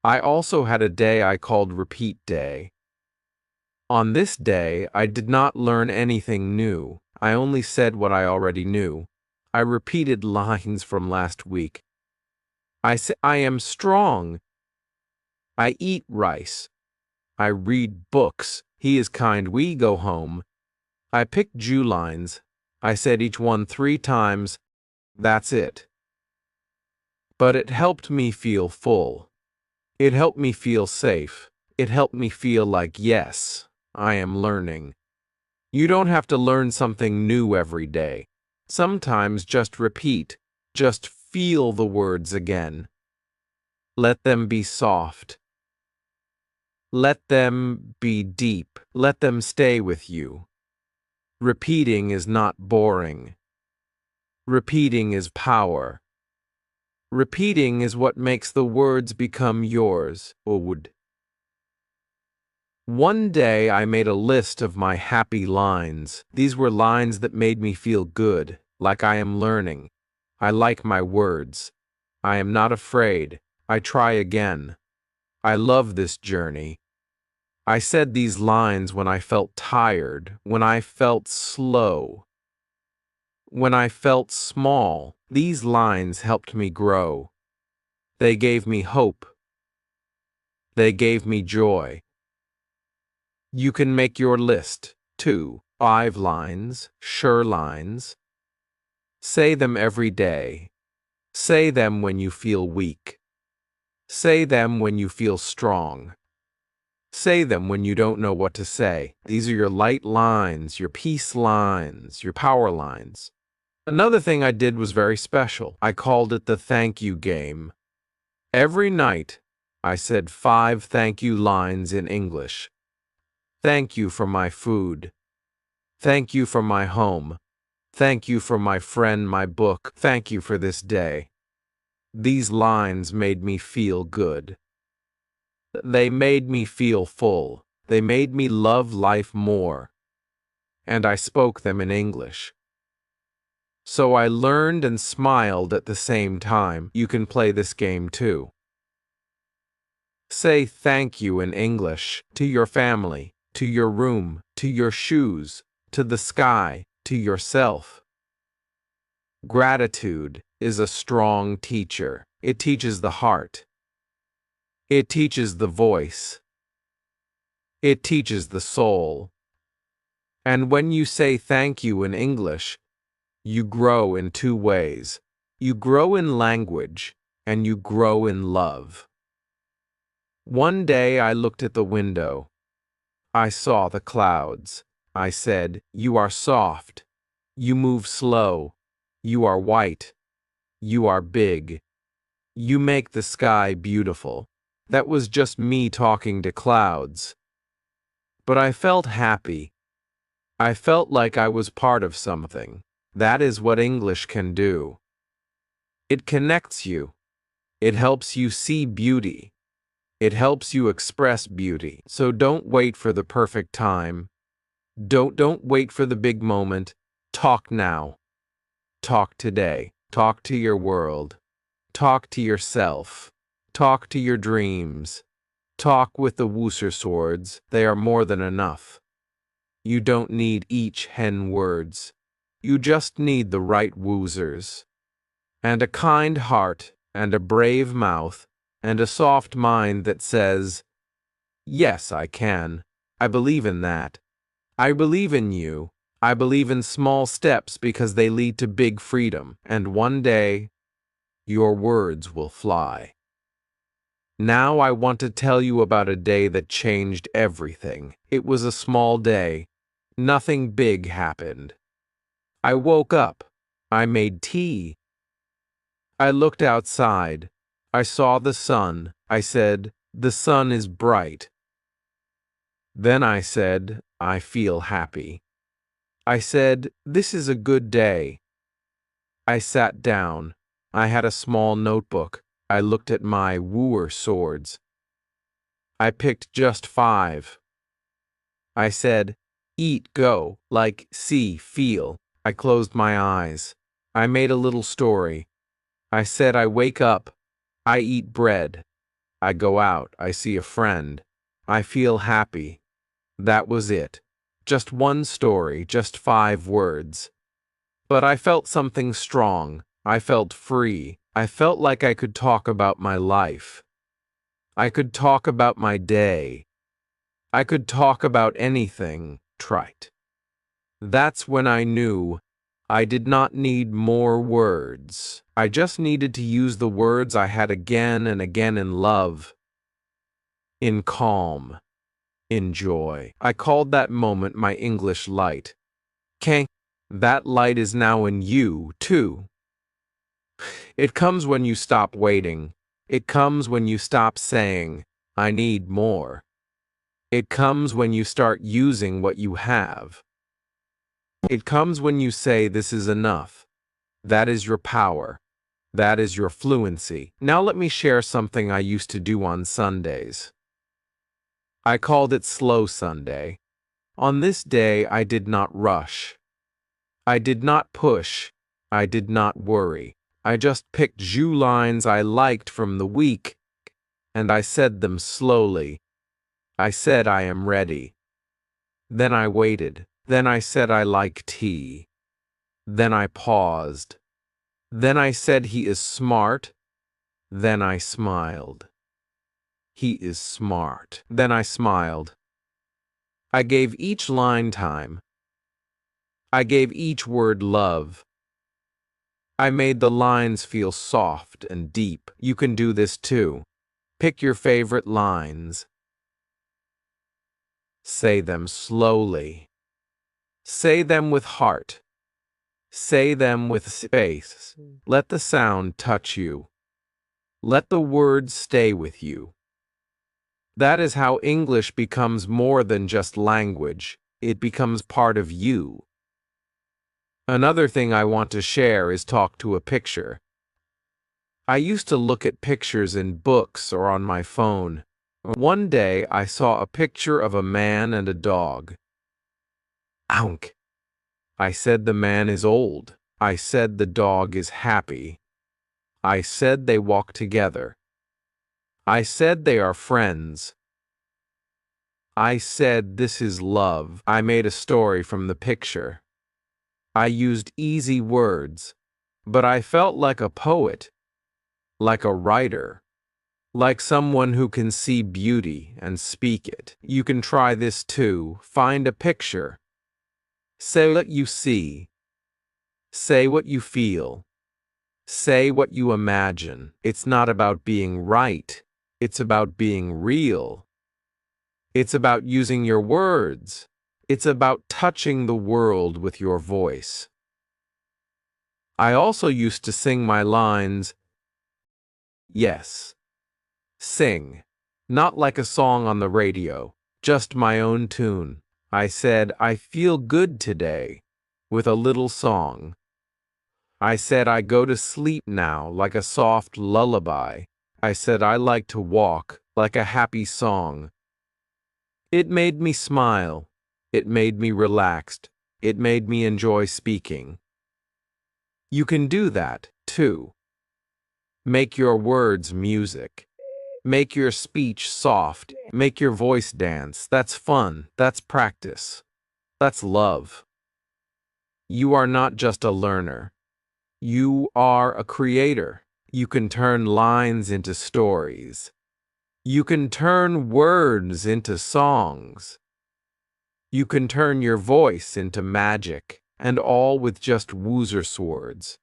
S2: I also had a day I called Repeat Day. On this day, I did not learn anything new. I only said what I already knew. I repeated lines from last week. I say, I am strong. I eat rice. I read books. He is kind. We go home. I picked Jew lines. I said each one 3 times. That's it. But it helped me feel full. It helped me feel safe. It helped me feel like, yes, I am learning. You don't have to learn something new every day. Sometimes just repeat. Just feel the words again. Let them be soft. Let them be deep. Let them stay with you. Repeating is not boring. Repeating is power. Repeating is what makes the words become yours. One day I made a list of my happy lines. These were lines that made me feel good, like I am learning. I like my words. I am not afraid. I try again. I love this journey. I said these lines when I felt tired, when I felt slow, when I felt small. These lines helped me grow. They gave me hope. They gave me joy. You can make your list, too. 5 lines, sure lines. Say them every day. Say them when you feel weak. Say them when you feel strong. Say them when you don't know what to say. These are your light lines, your peace lines, your power lines. Another thing I did was very special. I called it the thank you game. Every night, I said 5 thank you lines in English. Thank you for my food. Thank you for my home. Thank you for my friend, my book. Thank you for this day. These lines made me feel good. They made me feel full. They made me love life more. And I spoke them in English. So I learned and smiled at the same time. You can play this game too. Say thank you in English to your family, to your room, to your shoes, to the sky, to yourself. Gratitude is a strong teacher. It teaches the heart. It teaches the voice. It teaches the soul. And when you say thank you in English, you grow in two ways. You grow in language, and you grow in love. One day I looked at the window. I saw the clouds. I said, "You are soft. You move slow. You are white. You are big. You make the sky beautiful." That was just me talking to clouds. But I felt happy. I felt like I was part of something. That is what English can do. It connects you. It helps you see beauty. It helps you express beauty. So don't wait for the perfect time. Don't wait for the big moment. Talk now. Talk today. Talk to your world. Talk to yourself. Talk to your dreams. Talk with the Wooser swords. They are more than enough. You don't need each hen words. You just need the right woozers. And a kind heart, and a brave mouth, and a soft mind that says, "Yes, I can. I believe in that. I believe in you. I believe in small steps because they lead to big freedom. And one day, your words will fly." Now I want to tell you about a day that changed everything. It was a small day. Nothing big happened. I woke up. I made tea. I looked outside. I saw the sun. I said, "The sun is bright." Then I said, "I feel happy." I said, "This is a good day." I sat down. I had a small notebook. I looked at my wooer swords. I picked just 5. I said, "Eat, go, like, see, feel." I closed my eyes. I made a little story. I said, I wake up. I eat bread. I go out. I see a friend. I feel happy. That was it. Just one story, just 5 words. But I felt something strong. I felt free. I felt like I could talk about my life. I could talk about my day. I could talk about anything trite. That's when I knew I did not need more words. I just needed to use the words I had again and again in love, in calm, in joy. I called that moment my English light. That light is now in you, too. It comes when you stop waiting. It comes when you stop saying, "I need more." It comes when you start using what you have. It comes when you say, "This is enough." That is your power. That is your fluency. Now let me share something I used to do on Sundays. I called it Slow Sunday. On this day, I did not rush. I did not push. I did not worry. I just picked few lines I liked from the week, and I said them slowly. I said, "I am ready." Then I waited. Then I said, "I like tea." Then I paused. Then I said, "He is smart." Then I smiled. "He is smart." Then I smiled. I gave each line time. I gave each word love. I made the lines feel soft and deep. You can do this too. Pick your favorite lines. Say them slowly. Say them with heart. Say them with space. Let the sound touch you. Let the words stay with you. That is how English becomes more than just language. It becomes part of you. Another thing I want to share is talk to a picture. I used to look at pictures in books or on my phone. One day I saw a picture of a man and a dog. Ounk! I said the man is old. I said the dog is happy. I said they walk together. I said they are friends. I said this is love. I made a story from the picture. I used easy words, but I felt like a poet, like a writer. like someone who can see beauty and speak it. You can try this too. Find a picture. Say what you see. Say what you feel. Say what you imagine. It's not about being right. It's about being real. It's about using your words. It's about touching the world with your voice. I also used to sing my lines. Yes. Sing. Not like a song on the radio, just my own tune. I said, I feel good today, with a little song. I said, I go to sleep now like a soft lullaby. I said, I like to walk like a happy song. It made me smile. It made me relaxed. It made me enjoy speaking. You can do that, too. Make your words music. Make your speech soft. Make your voice dance. That's fun. That's practice. That's love. You are not just a learner. You are a creator. You can turn lines into stories. You can turn words into songs. You can turn your voice into magic, and all with just Woozer swords.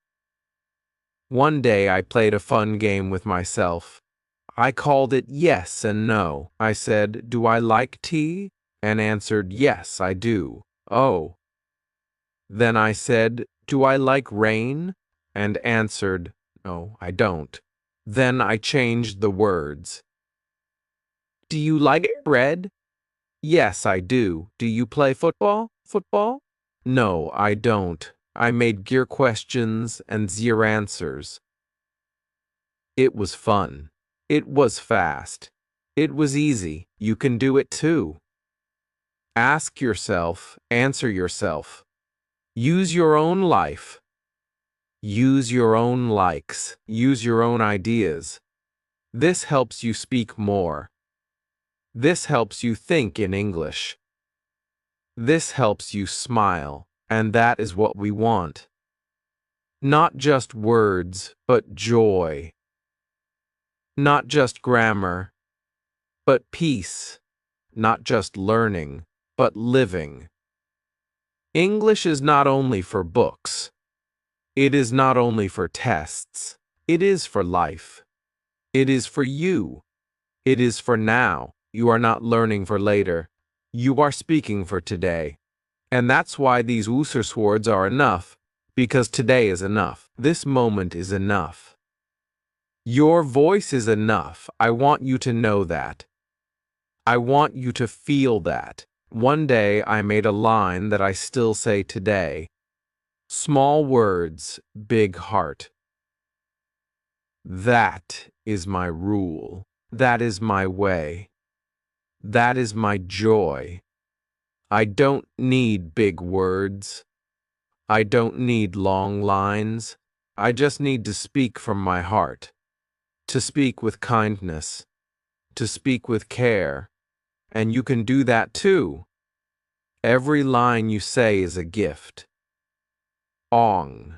S2: One day I played a fun game with myself. I called it yes and no. I said, do I like tea? And answered, yes, I do. Oh. Then I said, do I like rain? And answered, no, I don't. Then I changed the words. Do you like bread? Yes, I do. Do you play football? Football? No, I don't. I made gear questions and zero answers. It was fun. It was fast. It was easy. You can do it too. Ask yourself, answer yourself. Use your own life. Use your own likes. Use your own ideas. This helps you speak more. This helps you think in English. This helps you smile, and that is what we want. Not just words, but joy. Not just grammar, but peace. Not just learning, but living. English is not only for books. It is not only for tests. It is for life. It is for you. It is for now. You are not learning for later. You are speaking for today. And that's why these Woozer swords are enough, because today is enough. This moment is enough. Your voice is enough. I want you to know that. I want you to feel that. One day I made a line that I still say today. Small words, big heart. That is my rule. That is my way. That is my joy. I don't need big words. I don't need long lines. I just need to speak from my heart. To speak with kindness. To speak with care. And you can do that too. Every line you say is a gift. Ong.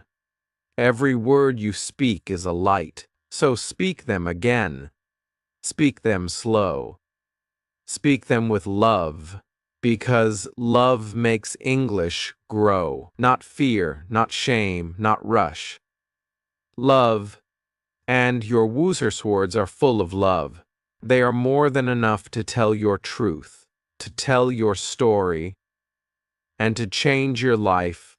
S2: Every word you speak is a light, so speak them again. Speak them slow. Speak them with love, because love makes English grow. Not fear, not shame, not rush. Love, and your Woozer swords are full of love. They are more than enough to tell your truth, to tell your story, and to change your life